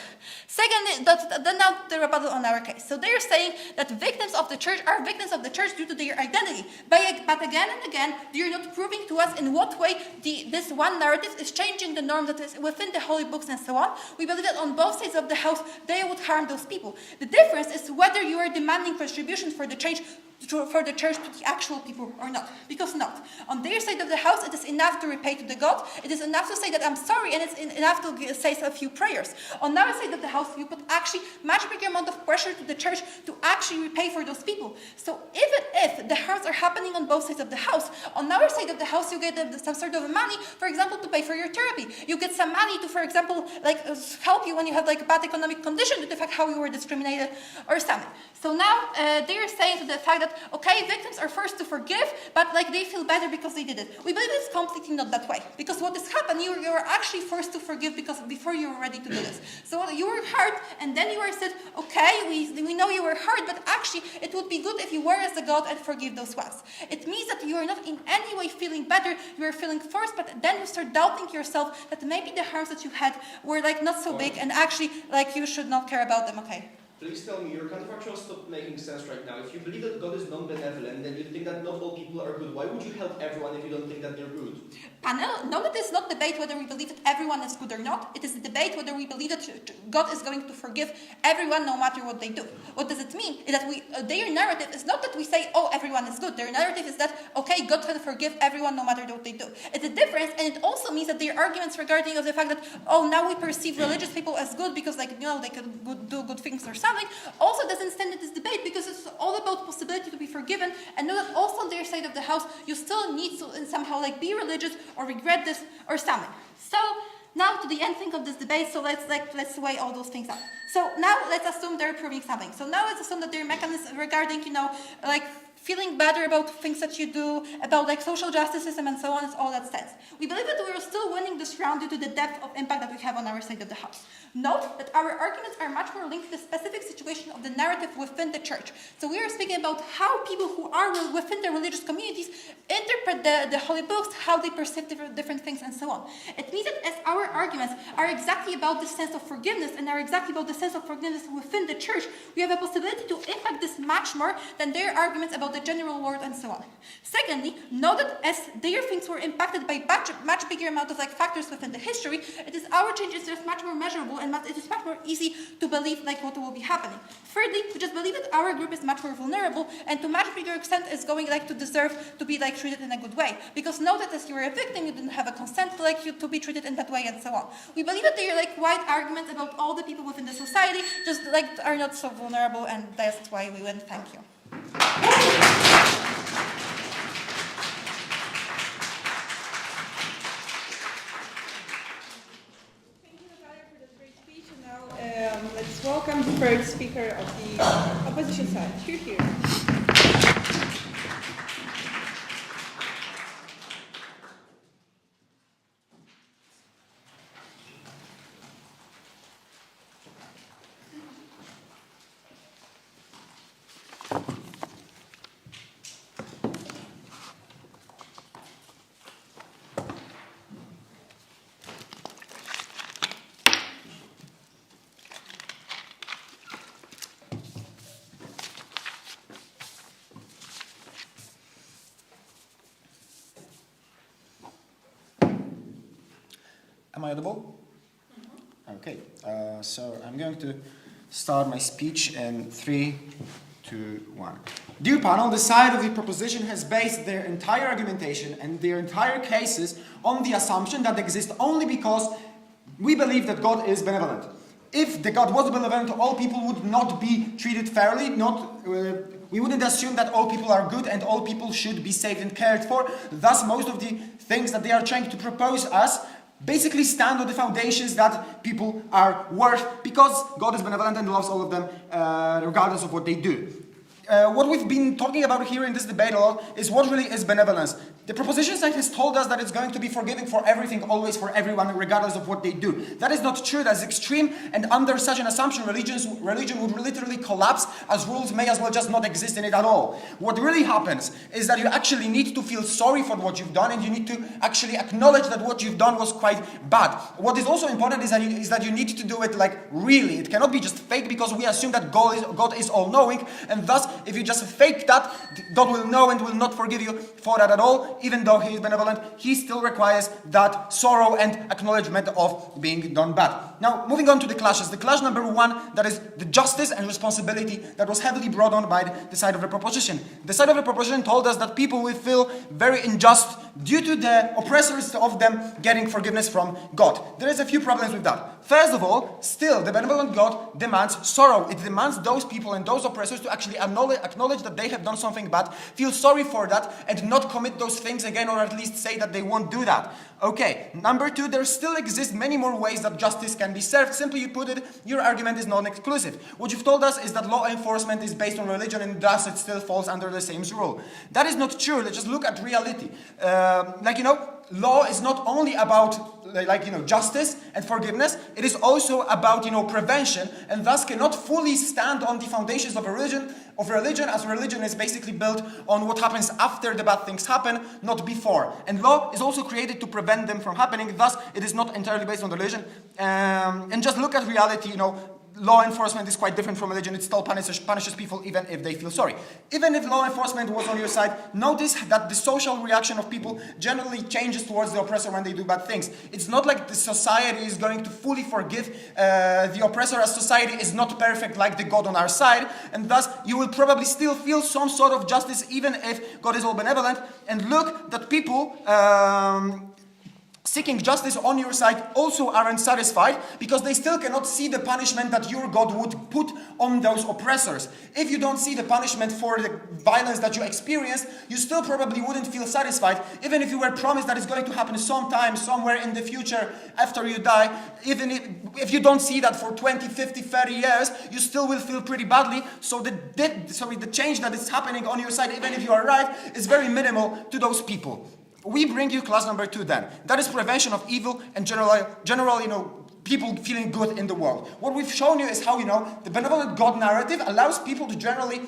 Secondly, then now the rebuttal on our case. So they're saying that victims of the church are victims of the church due to their identity. But again and again, you're not proving to us in what way this one narrative is changing the norm that is within the holy books and so on. We believe that on both sides of the house, they would harm those people. The difference is whether you are demanding contributions for the change for the church to the actual people or not. Because not. On their side of the house, it is enough to repay to the God. It is enough to say that I'm sorry, and it's enough to say a few prayers. On our side of the house, you put actually much bigger amount of pressure to the church to actually repay for those people. So even if the harms are happening on both sides of the house, on our side of the house, you get some sort of money, for example, to pay for your therapy. You get some money to, for example, help you when you have a bad economic condition due to the fact how you were discriminated or something. So now they are saying to the fact that, okay, victims are forced to forgive, but they feel better because they did it. We believe it's completely not that way. Because what has happened, you are actually forced to forgive before you were ready to do this. So you were hurt, and then you were said, okay, we know you were hurt, but actually it would be good if you were as a God and forgive those ones. It means that you are not in any way feeling better, you are feeling forced, but then you start doubting yourself that maybe the harms that you had were not so big, and actually you should not care about them, okay? Please tell me, your counterfactual stopped making sense right now. If you believe that God is non-benevolent, then you think that not all people are good. Why would you help everyone if you don't think that they're good? No, it is not debate whether we believe that everyone is good or not. It is a debate whether we believe that God is going to forgive everyone no matter what they do. What does it mean? Is that their narrative is not that we say, oh, everyone is good. Their narrative is that, okay, God can forgive everyone no matter what they do. It's a difference, and it also means that their arguments regarding the fact that, oh, now we perceive religious people as good because, they can do good things or something, also doesn't stand in this debate, because it's all about possibility to be forgiven, and know that also on their side of the house, you still need to somehow be religious or regret this or something. So now to the end thing of this debate, so let's weigh all those things up. So now let's assume they're proving something. So now let's assume that their mechanism regarding, feeling better about things that you do, about social justice system and so on, is all that stands. We believe that we are still winning this round due to the depth of impact that we have on our side of the house. Note that our arguments are much more linked to the specific situation of the narrative within the church. So we are speaking about how people who are within the religious communities interpret the holy books, how they perceive different things and so on. It means that as our arguments are exactly about the sense of forgiveness and are exactly about the sense of forgiveness within the church, we have a possibility to impact this much more than their arguments about the general world and so on. Secondly, note that as their things were impacted by much bigger amount of factors within the history, it is our change is just much more measurable, and it is much more easy to believe what will be happening. Thirdly, we just believe that our group is much more vulnerable, and to much bigger extent is going to deserve to be treated in a good way. Because know that as you were a victim, you didn't have a consent to be treated in that way and so on. We believe that they are wide arguments about all the people within the society, just are not so vulnerable, and that's why we win. Thank you. Let's welcome the first speaker of the opposition side. Here. Am I audible? Okay, so I'm going to start my speech in 3, 2, 1. Dear panel, the side of the proposition has based their entire argumentation and their entire cases on the assumption that exists only because we believe that God is benevolent. If the God was benevolent, all people would not be treated fairly, we wouldn't assume that all people are good and all people should be saved and cared for. Thus, most of the things that they are trying to propose us basically stand on the foundations that people are worth because God is benevolent and loves all of them regardless of what they do. what we've been talking about here in this debate a lot is what really is benevolence. The proposition side has told us that it's going to be forgiving for everything, always for everyone, regardless of what they do. That is not true. That's extreme. And under such an assumption, religion would literally collapse, as rules may as well just not exist in it at all. What really happens is that you actually need to feel sorry for what you've done, and you need to actually acknowledge that what you've done was quite bad. What is also important is that you need to do it like really. It cannot be just fake, because we assume that God is all-knowing, and thus if you just fake that, God will know and will not forgive you for that at all. Even though he is benevolent, he still requires that sorrow and acknowledgement of being done bad. Now, moving on to the clashes. The clash number one, that is the justice and responsibility that was heavily brought on by the side of the proposition. The side of the proposition told us that people will feel very unjust due to the oppressors of them getting forgiveness from God. There is a few problems with that. First of all, still, the benevolent God demands sorrow. It demands those people and those oppressors to actually acknowledge that they have done something bad, feel sorry for that, and not commit those things again, or at least say that they won't do that. Okay, number two, there still exist many more ways that justice can be served. Simply put it, your argument is non-exclusive. What you've told us is that law enforcement is based on religion, and thus it still falls under the same rule. That is not true. Let's just look at reality. Law is not only about justice and forgiveness. It is also about prevention, and thus cannot fully stand on the foundations of religion, as religion is basically built on what happens after the bad things happen, not before. And law is also created to prevent them from happening. Thus, it is not entirely based on religion. And just look at reality. Law enforcement is quite different from religion. It still punishes people even if they feel sorry. Even if law enforcement was on your side, notice that the social reaction of people generally changes towards the oppressor when they do bad things. It's not like the society is going to fully forgive the oppressor, as society is not perfect like the God on our side, and thus you will probably still feel some sort of justice even if God is all benevolent. And look that people seeking justice on your side also aren't satisfied, because they still cannot see the punishment that your God would put on those oppressors. If you don't see the punishment for the violence that you experienced, you still probably wouldn't feel satisfied, even if you were promised that it's going to happen sometime, somewhere in the future after you die. Even if you don't see that for 20, 50, 30 years, you still will feel pretty badly. So the change that is happening on your side, even if you are right, is very minimal to those people. We bring you class number two then. That is prevention of evil and general, people feeling good in the world. What we've shown you is how, the benevolent God narrative allows people to generally,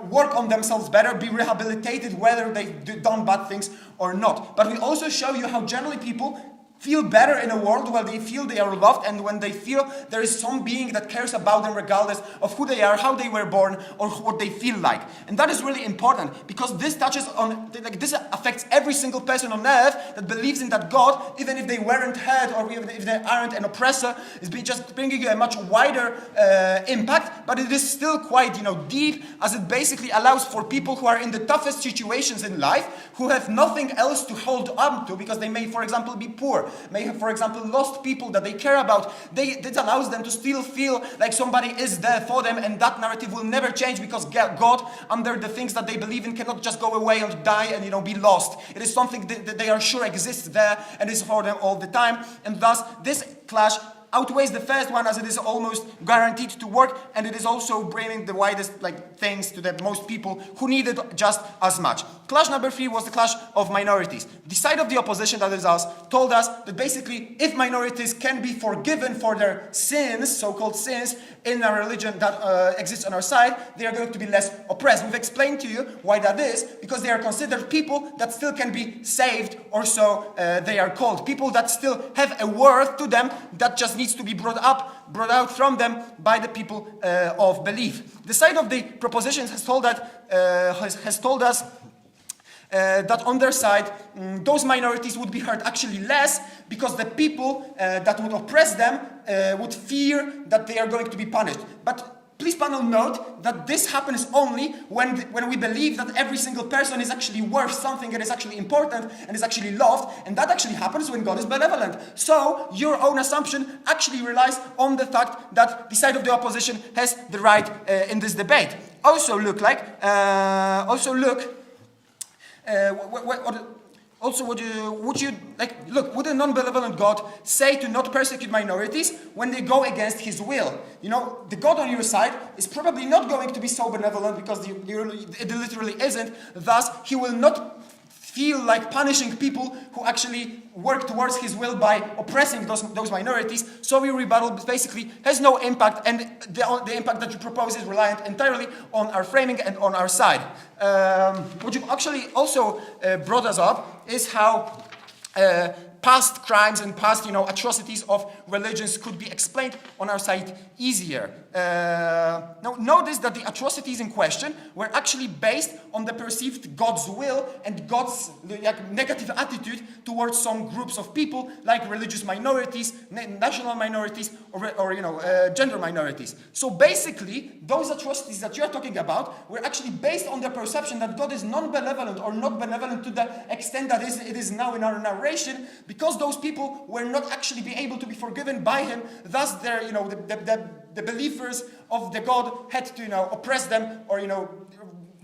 work on themselves better, be rehabilitated, whether they've done bad things or not. But we also show you how generally people feel better in a world where they feel they are loved, and when they feel there is some being that cares about them regardless of who they are, how they were born, or what they feel like. And that is really important, because this touches on, this affects every single person on earth that believes in that God, even if they weren't hurt, or even if they aren't an oppressor. It's just bringing you a much wider impact, but it is still quite, deep, as it basically allows for people who are in the toughest situations in life, who have nothing else to hold on to, because they may, for example, be poor, may have, for example, lost people that they care about. This allows them to still feel like somebody is there for them, and that narrative will never change, because God, under the things that they believe in, cannot just go away and die and be lost. It is something that they are sure exists there and is for them all the time. And thus, this clash outweighs the first one, as it is almost guaranteed to work, and it is also bringing the widest things to the most people who need it just as much. Clash number three was the clash of minorities. The side of the opposition, that is us, told us that basically if minorities can be forgiven for their sins, so-called sins, in a religion that exists on our side, they are going to be less oppressed. We've explained to you why that is, because they are considered people that still can be saved, or so they are called. People that still have a worth to them that just needs to be brought out from them by the people of belief. The side of the propositions has told us that on their side, those minorities would be hurt actually less, because the people that would oppress them would fear that they are going to be punished. But please, panel, note that this happens only when we believe that every single person is actually worth something and is actually important and is actually loved, and that actually happens when God is benevolent. So your own assumption actually relies on the fact that the side of the opposition has the right in this debate. Also, would you like look? Would a non-benevolent God say to not persecute minorities when they go against His will? You know, the God on your side is probably not going to be so benevolent because it literally isn't. Thus, He will not feel like punishing people who actually work towards His will by oppressing those minorities. So your rebuttal basically has no impact, and the impact that you propose is reliant entirely on our framing and on our side. What you've actually also brought us up is how past crimes and past, atrocities of religions could be explained on our side easier. Now, notice that the atrocities in question were actually based on the perceived God's will and God's negative attitude towards some groups of people, like religious minorities, national minorities, or gender minorities. So basically, those atrocities that you're talking about were actually based on the perception that God is non-benevolent or not benevolent to the extent that it is now in our narration, because those people were not actually be able to be forgiven by Him. Thus, the believers of the God had to, oppress them or,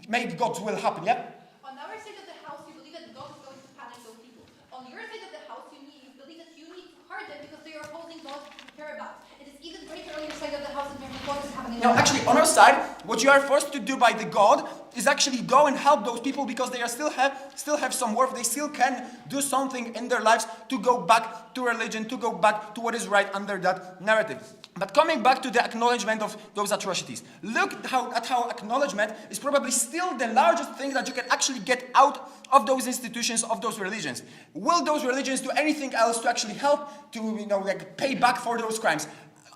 make God's will happen. Yeah. On our side of the house, you believe that God is going to punish those people. On your side of the house, you believe that you need to hurt them because they are opposing God you care about. It is even greater on your side of the house in terms of what is happening. Now, actually, on our side, what you are forced to do by the God is actually go and help those people because they still have some worth. They still can do something in their lives to go back to religion, to go back to what is right under that narrative. But coming back to the acknowledgement of those atrocities, look at how acknowledgement is probably still the largest thing that you can actually get out of those institutions, of those religions. Will those religions do anything else to actually help to pay back for those crimes?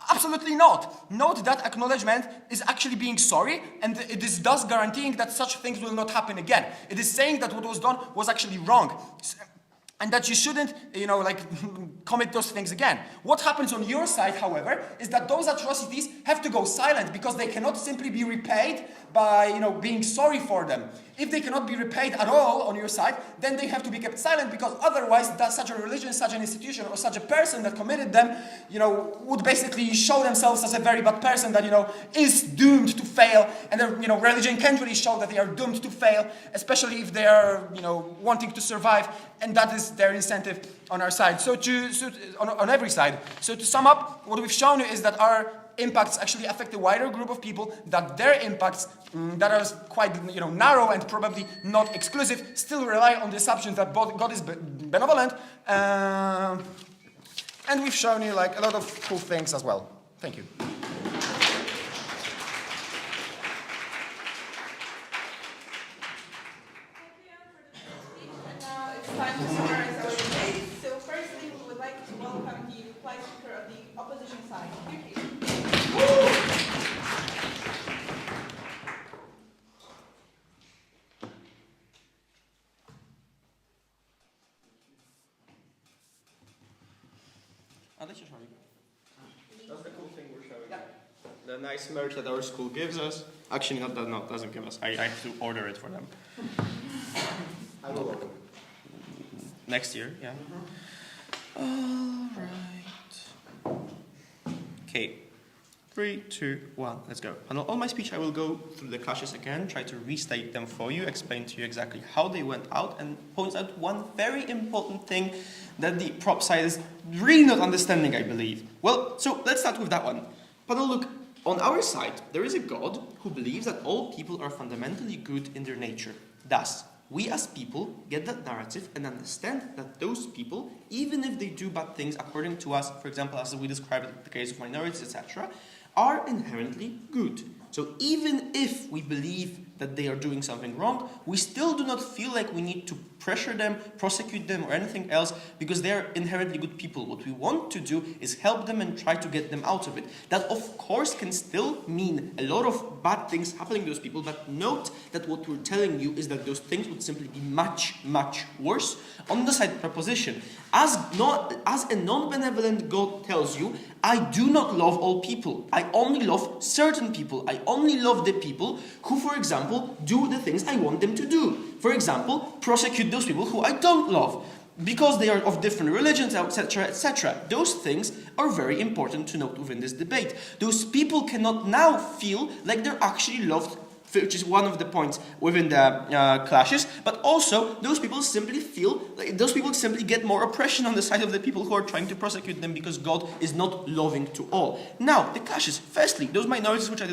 Absolutely not. Note that acknowledgement is actually being sorry, and it is thus guaranteeing that such things will not happen again. It is saying that what was done was actually wrong, and that you shouldn't, commit those things again. What happens on your side, however, is that those atrocities have to go silent because they cannot simply be repaid by, being sorry for them. If they cannot be repaid at all on your side, then they have to be kept silent because otherwise such a religion, such an institution, or such a person that committed them, would basically show themselves as a very bad person that, is doomed to fail. And religion can't really show that they are doomed to fail, especially if they are, wanting to survive. And that is their incentive on our side. So on every side. So to sum up, what we've shown you is that our impacts actually affect a wider group of people, that their impacts that are quite narrow and probably not exclusive still rely on the assumption that God is benevolent, and we've shown you a lot of cool things as well. Thank you. And now it's time to summarize our debate. So firstly, we would like to welcome the reply speaker of the opposition side. Here he is. That's the cool thing we're showing. Yeah. The nice merch that our school gives us. Actually, doesn't give us. I have to order it for them. I will open. Next year, yeah. All right. Okay. 3, 2, 1, let's go. On all my speech, I will go through the clashes again, try to restate them for you, explain to you exactly how they went out, and point out one very important thing that the prop side is really not understanding, I believe. Well, so let's start with that one. But look, on our side, there is a God who believes that all people are fundamentally good in their nature. Thus, we as people get that narrative and understand that those people, even if they do bad things according to us, for example, as we described in the case of minorities, etc., are inherently good. So even if we believe that they are doing something wrong, we still do not feel like we need to pressure them, prosecute them, or anything else because they are inherently good people. What we want to do is help them and try to get them out of it. That, of course, can still mean a lot of bad things happening to those people, but note that what we're telling you is that those things would simply be much, much worse. On the side proposition, as a non-benevolent God tells you, I do not love all people. I only love certain people. I only love the people who, for example, do the things I want them to do. For example, prosecute those people who I don't love because they are of different religions, etc., etc. Those things are very important to note within this debate. Those people cannot now feel like they're actually loved which is one of the points within the clashes, but also those people simply get more oppression on the side of the people who are trying to prosecute them because God is not loving to all. Now, the clashes. Firstly, those minorities which I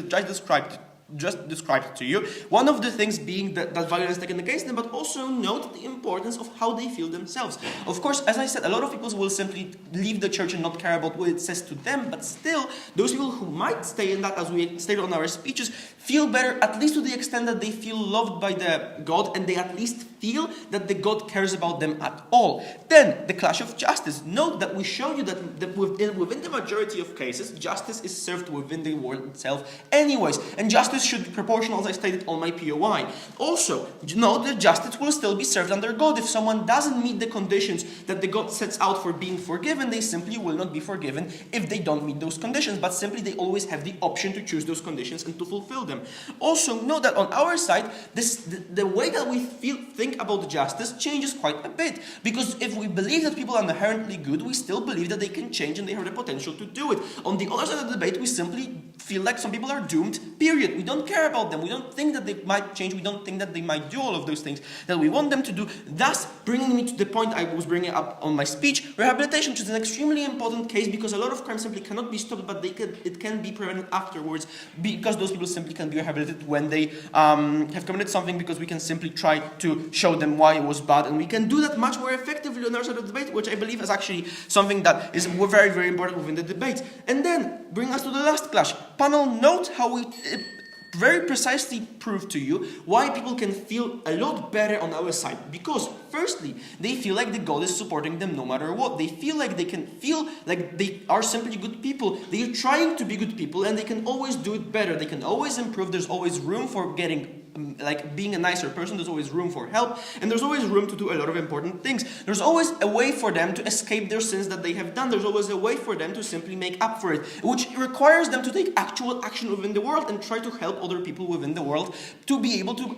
just described to you, one of the things being that violence is taken against them, but also note the importance of how they feel themselves. Of course, as I said, a lot of people will simply leave the church and not care about what it says to them, but still, those people who might stay in that, as we stated on our speeches, feel better, at least to the extent that they feel loved by the God, and they at least feel that the God cares about them at all. Then, the clash of justice. Note that we show you that within the majority of cases, justice is served within the world itself anyways, and justice should be proportional, as I stated on my POI. Also, note that justice will still be served under God. If someone doesn't meet the conditions that the God sets out for being forgiven, they simply will not be forgiven if they don't meet those conditions, but simply they always have the option to choose those conditions and to fulfill them. Also, note that on our side, the way that we think about justice changes quite a bit, because if we believe that people are inherently good, we still believe that they can change and they have the potential to do it. On the other side of the debate, we simply feel like some people are doomed, period. We don't care about them. We don't think that they might change. We don't think that they might do all of those things that we want them to do. Thus, bringing me to the point I was bringing up on my speech, rehabilitation, which is an extremely important case because a lot of crime simply cannot be stopped, but it can be prevented afterwards, because those people simply can be rehabilitated when they have committed something, because we can simply try to show them why it was bad, and we can do that much more effectively on our side of the debate, which I believe is actually something that is very, very important within the debate. And then, bring us to the last clash. Panel, note how we very precisely prove to you why people can feel a lot better on our side. Because, firstly, they feel like the God is supporting them no matter what. They feel like they are simply good people. They are trying to be good people, and they can always do it better. They can always improve. There's always room for being a nicer person. There's always room for help, and there's always room to do a lot of important things. There's always a way for them to escape their sins that they have done. There's always a way for them to simply make up for it, which requires them to take actual action within the world and try to help other people within the world to be able to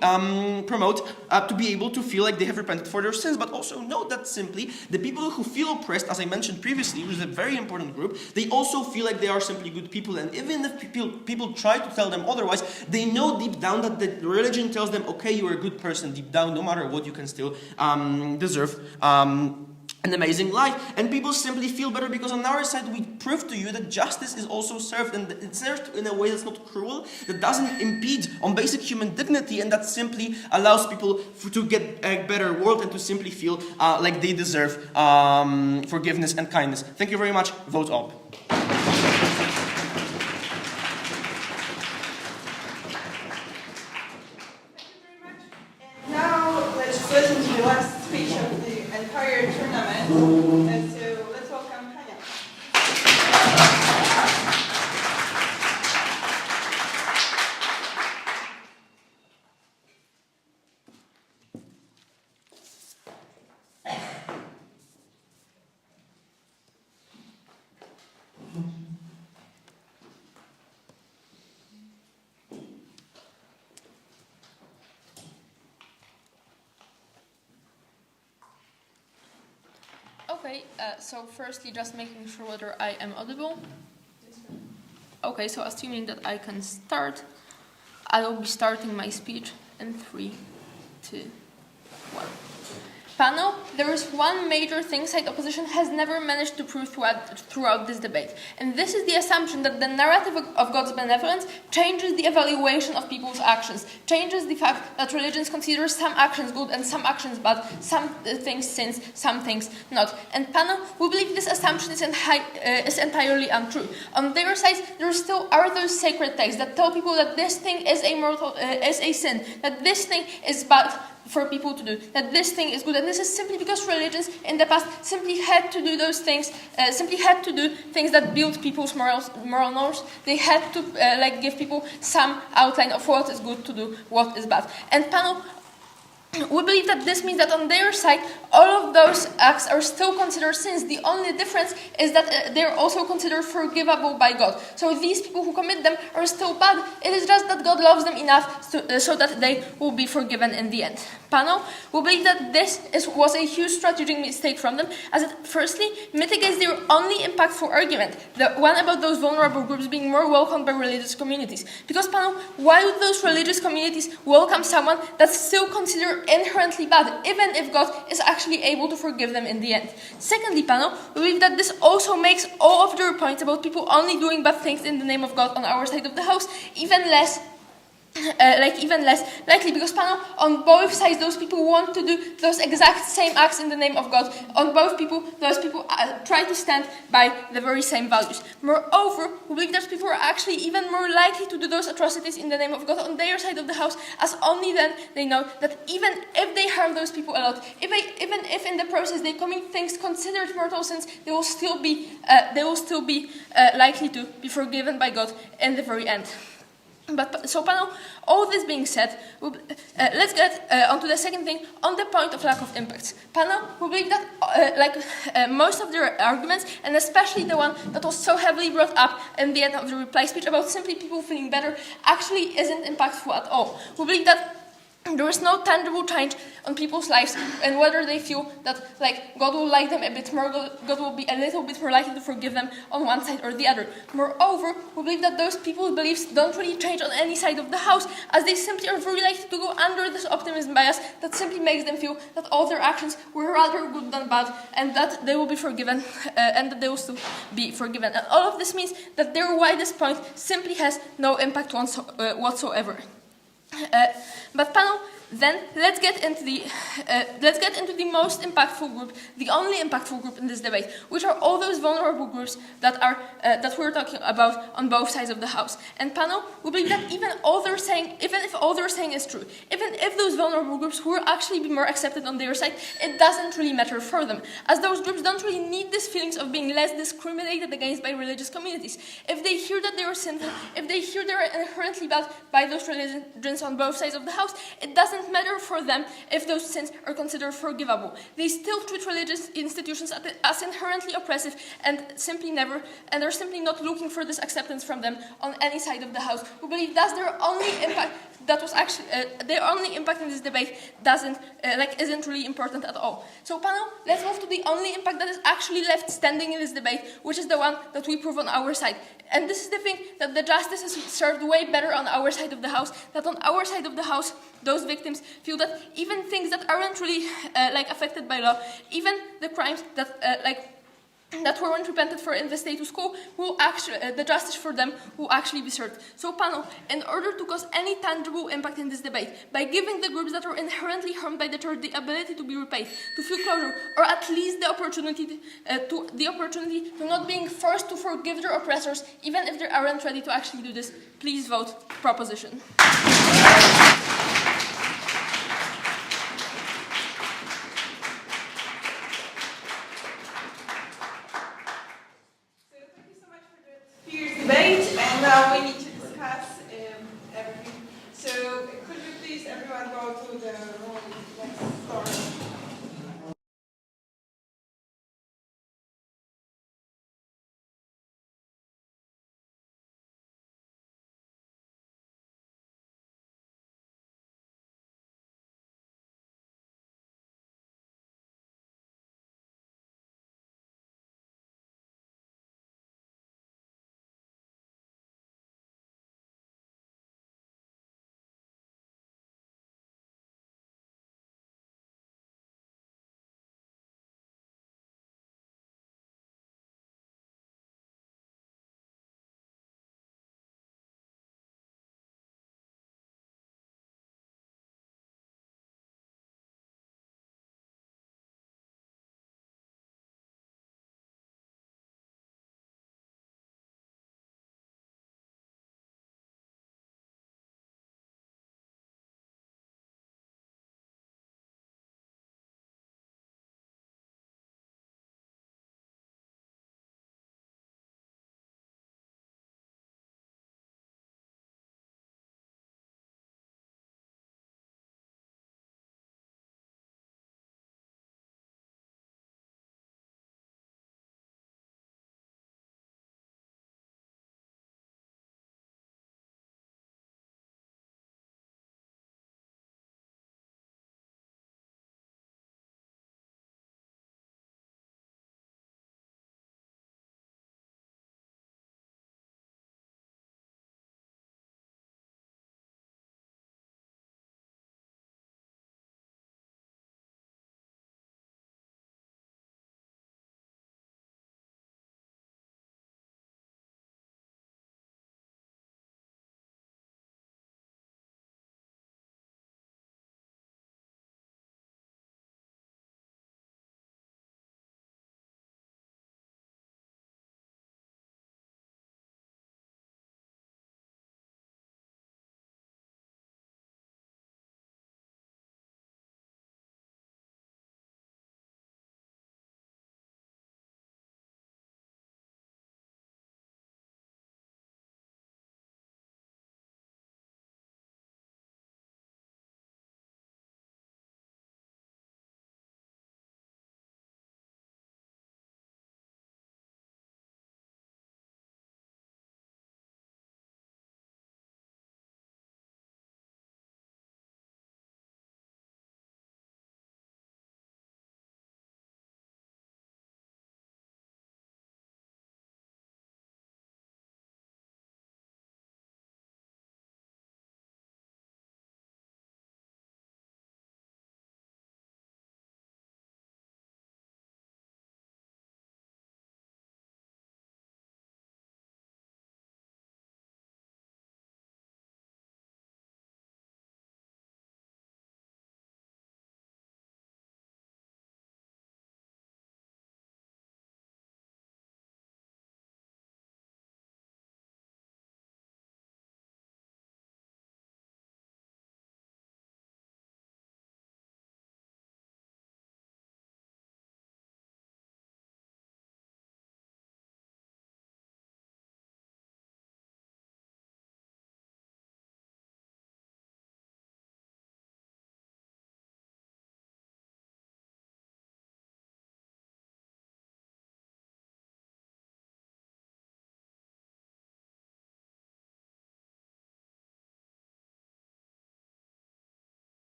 to be able to feel like they have repented for their sins. But also note that simply the people who feel oppressed, as I mentioned previously, which is a very important group, they also feel like they are simply good people. And even if people try to tell them otherwise, they know deep down that the religion tells them, okay, you are a good person. Deep down, no matter what, you can still deserve an amazing life. And people simply feel better because on our side we prove to you that justice is also served, and it's served in a way that's not cruel, that doesn't impede on basic human dignity, and that simply allows people to get a better world and to simply feel like they deserve forgiveness and kindness. Thank you very much. Vote up. Listen to the last speech of the entire tournament. And so let's welcome Hania. Okay, so firstly, just making sure whether I am audible. Okay, so assuming that I can start, I will be starting my speech in 3, 2, 1. Panel, there is one major thing side opposition has never managed to prove throughout this debate. And this is the assumption that the narrative of God's benevolence changes the evaluation of people's actions, changes the fact that religions consider some actions good and some actions bad, some things sins, some things not. And panel, we believe this assumption is entirely untrue. On their side, there still are those sacred texts that tell people that this thing is a sin, that this thing is bad for people to do, that this thing is good. And this is simply because religions in the past simply had to do those things, simply had to do things that build people's moral norms. They had to give people some outline of what is good to do, what is bad. And panel, we believe that this means that on their side, all of those acts are still considered sins. The only difference is that they're also considered forgivable by God. So these people who commit them are still bad. It is just that God loves them enough so that they will be forgiven in the end. panel, we believe that this was a huge strategic mistake from them, as it firstly mitigates their only impactful argument, the one about those vulnerable groups being more welcomed by religious communities. Because panel, why would those religious communities welcome someone that's still considered inherently bad, even if God is actually able to forgive them in the end? Secondly, panel, we believe that this also makes all of their points about people only doing bad things in the name of God on our side of the house even less likely, because panel, on both sides those people want to do those exact same acts in the name of God. On both people, those people try to stand by the very same values. Moreover, we believe that people are actually even more likely to do those atrocities in the name of God on their side of the house, as only then they know that even if they harm those people a lot, even if in the process they commit things considered mortal sins, they will still be likely to be forgiven by God in the very end. But so, panel, all this being said, let's get onto the second thing, on the point of lack of impacts. Panel, we believe that most of their arguments, and especially the one that was so heavily brought up in the end of the reply speech about simply people feeling better, actually isn't impactful at all. We believe that there is no tangible change on people's lives, and whether they feel that God will like them a bit more, God will be a little bit more likely to forgive them on one side or the other. Moreover, we believe that those people's beliefs don't really change on any side of the house, as they simply are very likely to go under this optimism bias that simply makes them feel that all their actions were rather good than bad, and that they will be forgiven, and that they will still be forgiven. And all of this means that their widest point simply has no impact whatsoever. But panel, then let's get into the most impactful group, the only impactful group in this debate, which are all those vulnerable groups that we're talking about on both sides of the house. And panel, we believe that even if all they're saying is true, even if those vulnerable groups will actually be more accepted on their side, it doesn't really matter for them, as those groups don't really need these feelings of being less discriminated against by religious communities. If they hear that they are sinful, if they hear they are inherently bad by those religions on both sides of the house, it doesn't matter for them if those sins are considered forgivable. They still treat religious institutions as inherently oppressive and are simply not looking for this acceptance from them on any side of the house. We believe that's their only impact. That was actually their only impact in this debate isn't really important at all. So panel, let's move to the only impact that is actually left standing in this debate, which is the one that we prove on our side. And this is the thing, that the justice is served way better on our side of the house, that on our side of the house, those victims feel that even things that aren't really affected by law, even the crimes that weren't repented for in the status quo, will actually, the justice for them will actually be served. So panel, in order to cause any tangible impact in this debate, by giving the groups that are inherently harmed by the church the ability to be repaid, to feel closure, or at least the opportunity to not being forced to forgive their oppressors, even if they aren't ready to actually do this, please vote proposition. Debate, and now we need to discuss everything. So could you please everyone go to the room next door?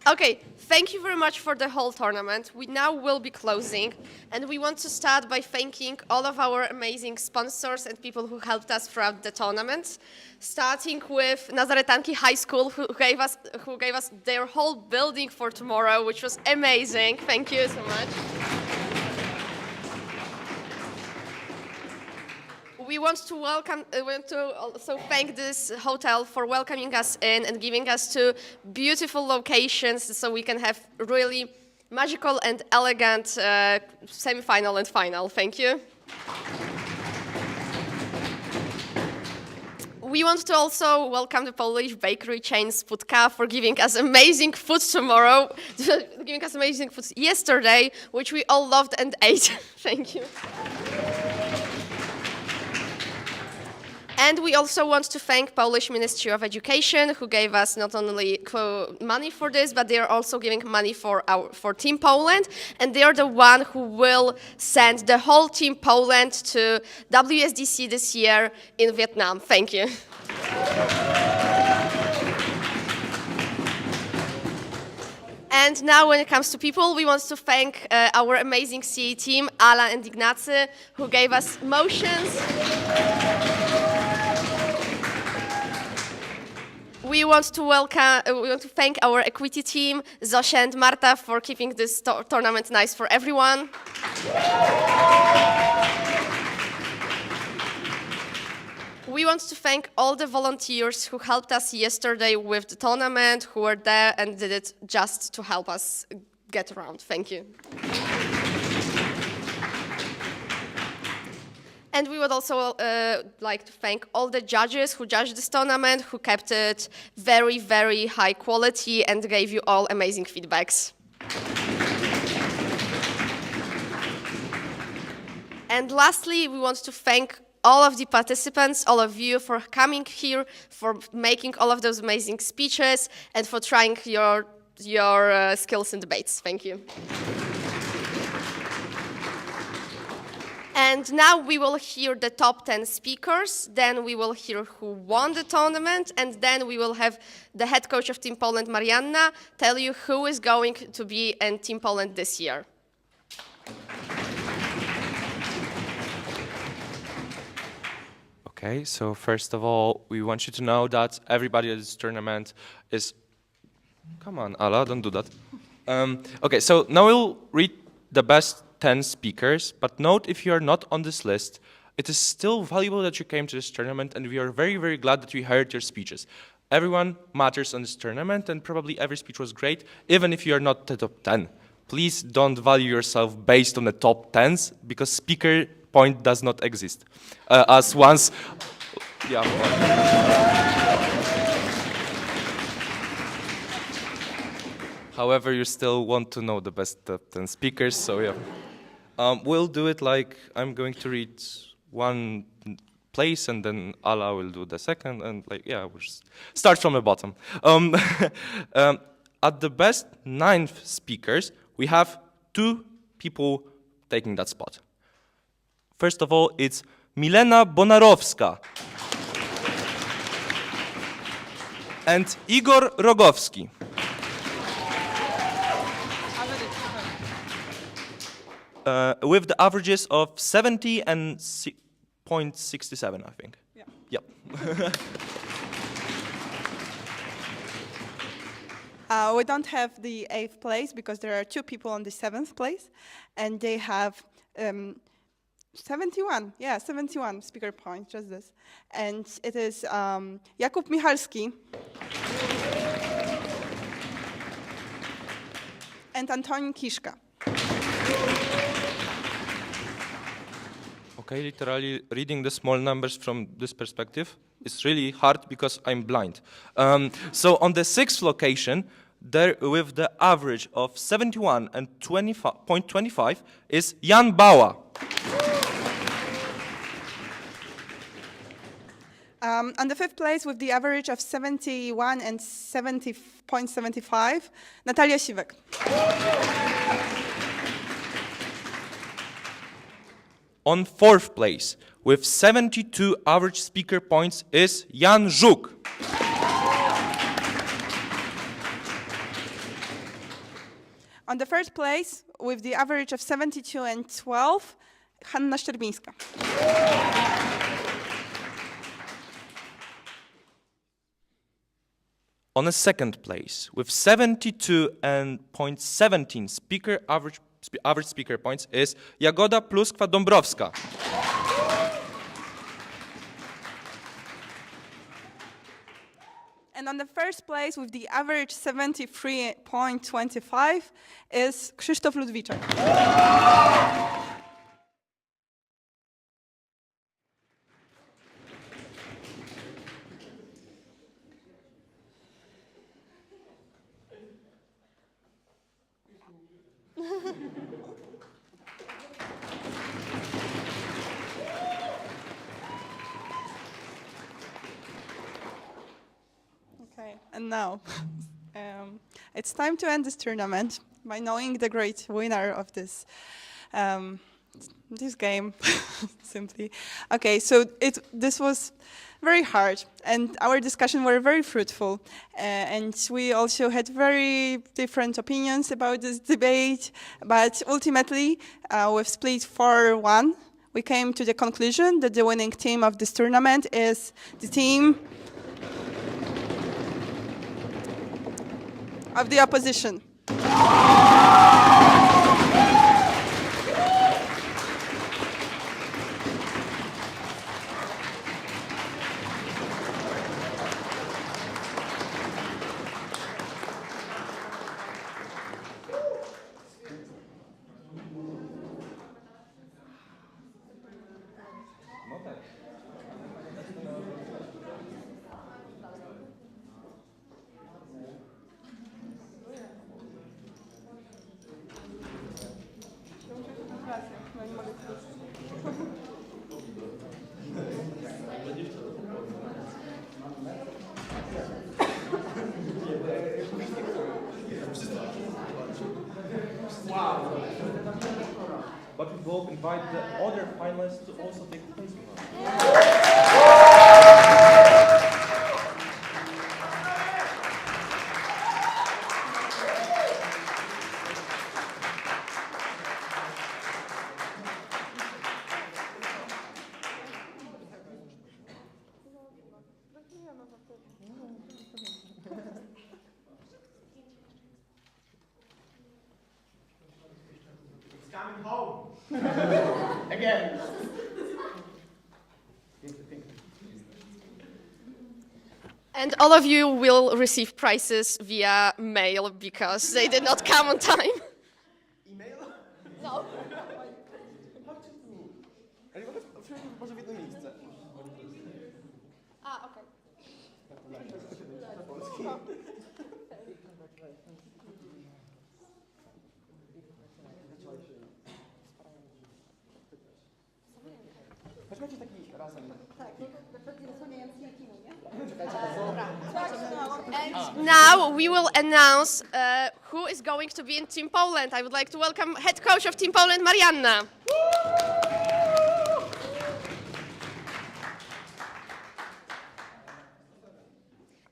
Okay, thank you very much for the whole tournament. We now will be closing, and we want to start by thanking all of our amazing sponsors and people who helped us throughout the tournament, starting with Nazaretanki High School, who gave us their whole building for tomorrow, which was amazing. Thank you so much. We want to also thank this hotel for welcoming us in and giving us 2 beautiful locations so we can have really magical and elegant semi-final and final. Thank you. We want to also welcome the Polish bakery chain Spudka for giving us amazing food tomorrow, giving us amazing food yesterday, which we all loved and ate. Thank you. And we also want to thank Polish Ministry of Education, who gave us not only money for this, but they are also giving money for Team Poland, and they are the one who will send the whole Team Poland to WSDC this year in Vietnam. Thank you. And now when it comes to people, we want to thank our amazing CA team, Ala and Ignacy, who gave us motions. We want to thank our equity team, Zosia and Marta, for keeping this tournament nice for everyone. We want to thank all the volunteers who helped us yesterday with the tournament, who were there and did it just to help us get around. Thank you. And we would also like to thank all the judges who judged this tournament, who kept it very, very high quality and gave you all amazing feedbacks. And lastly, we want to thank all of the participants, all of you, for coming here, for making all of those amazing speeches, and for trying your skills in debates. Thank you. And now we will hear the top 10 speakers, then we will hear who won the tournament, and then we will have the head coach of Team Poland, Marianna, tell you who is going to be in Team Poland this year. Okay, so first of all, we want you to know that everybody at this tournament is... Come on, Ala, don't do that. Okay, so now we'll read the best 10 speakers, but note if you are not on this list, it is still valuable that you came to this tournament, and we are very, very glad that we heard your speeches. Everyone matters on this tournament, and probably every speech was great, even if you are not the top 10. Please don't value yourself based on the top 10s, because speaker point does not exist. As once... Yeah. However, you still want to know the best top 10 speakers, so yeah. We'll do it like I'm going to read one place and then Ala will do the second, and like, yeah, we'll just start from the bottom. At the best 9th speakers, we have 2 people taking that spot. First of all, it's Milena Bonarowska and Igor Rogowski. With the averages of 70 and 0.67, I think. Yeah. Yep. We don't have the 8th place because there are 2 people on the 7th place, and they have 71. Yeah, 71 speaker points, just this. And it is Jakub Michalski and Antonin Kiszka. Okay, literally reading the small numbers from this perspective is really hard because I'm blind. So on the 6th location, there with the average of 71 and 20.25 is Jan Bała. On the 5th place with the average of 71 and 70.75, Natalia Siwek. On 4th place, with 72 average speaker points is Jan Żuk. On the first place, with the average of 72 and 12, Hanna Szczerbińska. On a second place, with 72 and 0.17 average speaker points is Jagoda Pluskwa-Dąbrowska. And on the first place, with the average 73.25, is Krzysztof Ludwiczak. Okay, and now it's time to end this tournament by knowing the great winner of this this game, simply. Okay, so this was very hard, and our discussion were very fruitful, and we also had very different opinions about this debate, but ultimately, with split 4-1, we came to the conclusion that the winning team of this tournament is the team of the opposition. But we will invite the other finalists to also take place with us. Coming home. Again. And all of you will receive prizes via mail because they did not come on time. Email? No. Może w jedno miejsce. A, okej. Weźmiecie taki razem. And now we will announce who is going to be in Team Poland. I would like to welcome head coach of Team Poland, Marianna.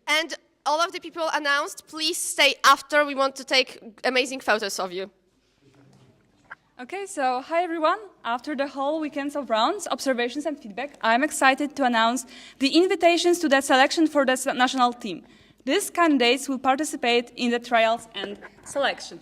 And all of the people announced, please stay after. We want to take amazing photos of you. Okay, so hi everyone. After the whole weekend of rounds, observations and feedback, I'm excited to announce the invitations to the selection for the national team. These candidates will participate in the trials and selection.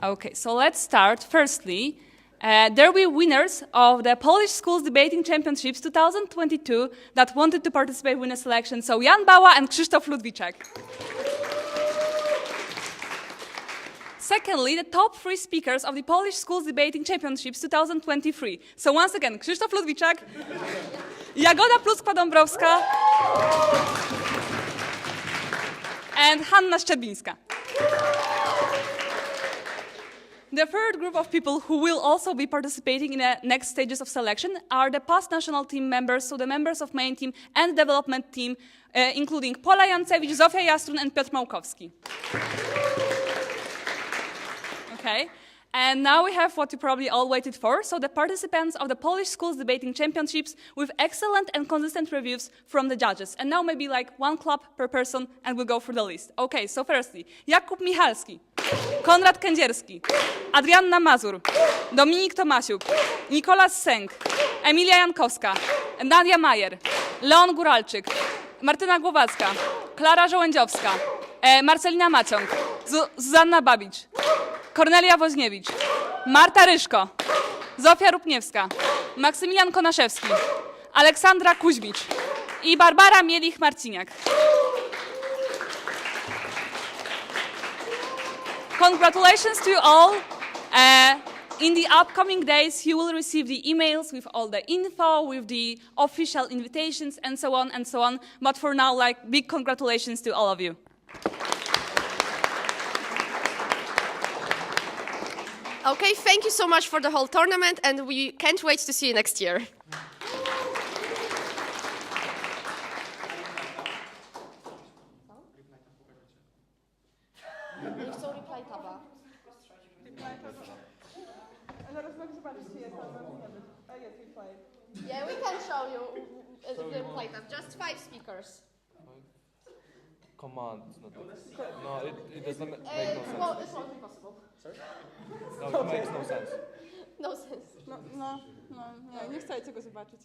Okay, so let's start. Firstly, there will be winners of the Polish Schools Debating Championships 2022 that wanted to participate in the selection. So Jan Bała and Krzysztof Ludwiczak. Secondly, the top 3 speakers of the Polish Schools Debating Championships 2023. So once again, Krzysztof Ludwiczak, Jagoda Pluskwa-Dąbrowska, and Hanna Szczerbińska. The third group of people who will also be participating in the next stages of selection are the past national team members, so the members of main team and development team, including Pola Jancewicz, Zofia Jastrun, and Piotr Małkowski. Okay. And now we have what you probably all waited for. So the participants of the Polish Schools Debating Championships with excellent and consistent reviews from the judges. And now maybe like one clap per person and we'll go through the list. Okay, so firstly, Jakub Michalski, Konrad Kędzierski, Adrianna Mazur, Dominik Tomasiuk, Nikolas Sęk, Emilia Jankowska, Nadia Majer, Leon Góralczyk, Martyna Głowacka, Klara Żołędziowska, Marcelina Maciąg, Zuzanna Babicz, Kornelia Woźniewicz, Marta Ryszko, Zofia Rupniewska, Maksymilian Konaszewski, Aleksandra Kuźmicz i Barbara Mielich-Marciniak. Congratulations to you all. In the upcoming days, you will receive the emails with all the info, with the official invitations, and so on and so on. But for now, like, big congratulations to all of you. Okay, thank you so much for the whole tournament, and we can't wait to see you next year. Yeah, we can show you the play tab. Just 5 speakers. Come on, it's not no, it doesn't make no sense. It won't be possible. Sorry? No, it makes no sense. No sense. Nie chcecie go zobaczyć.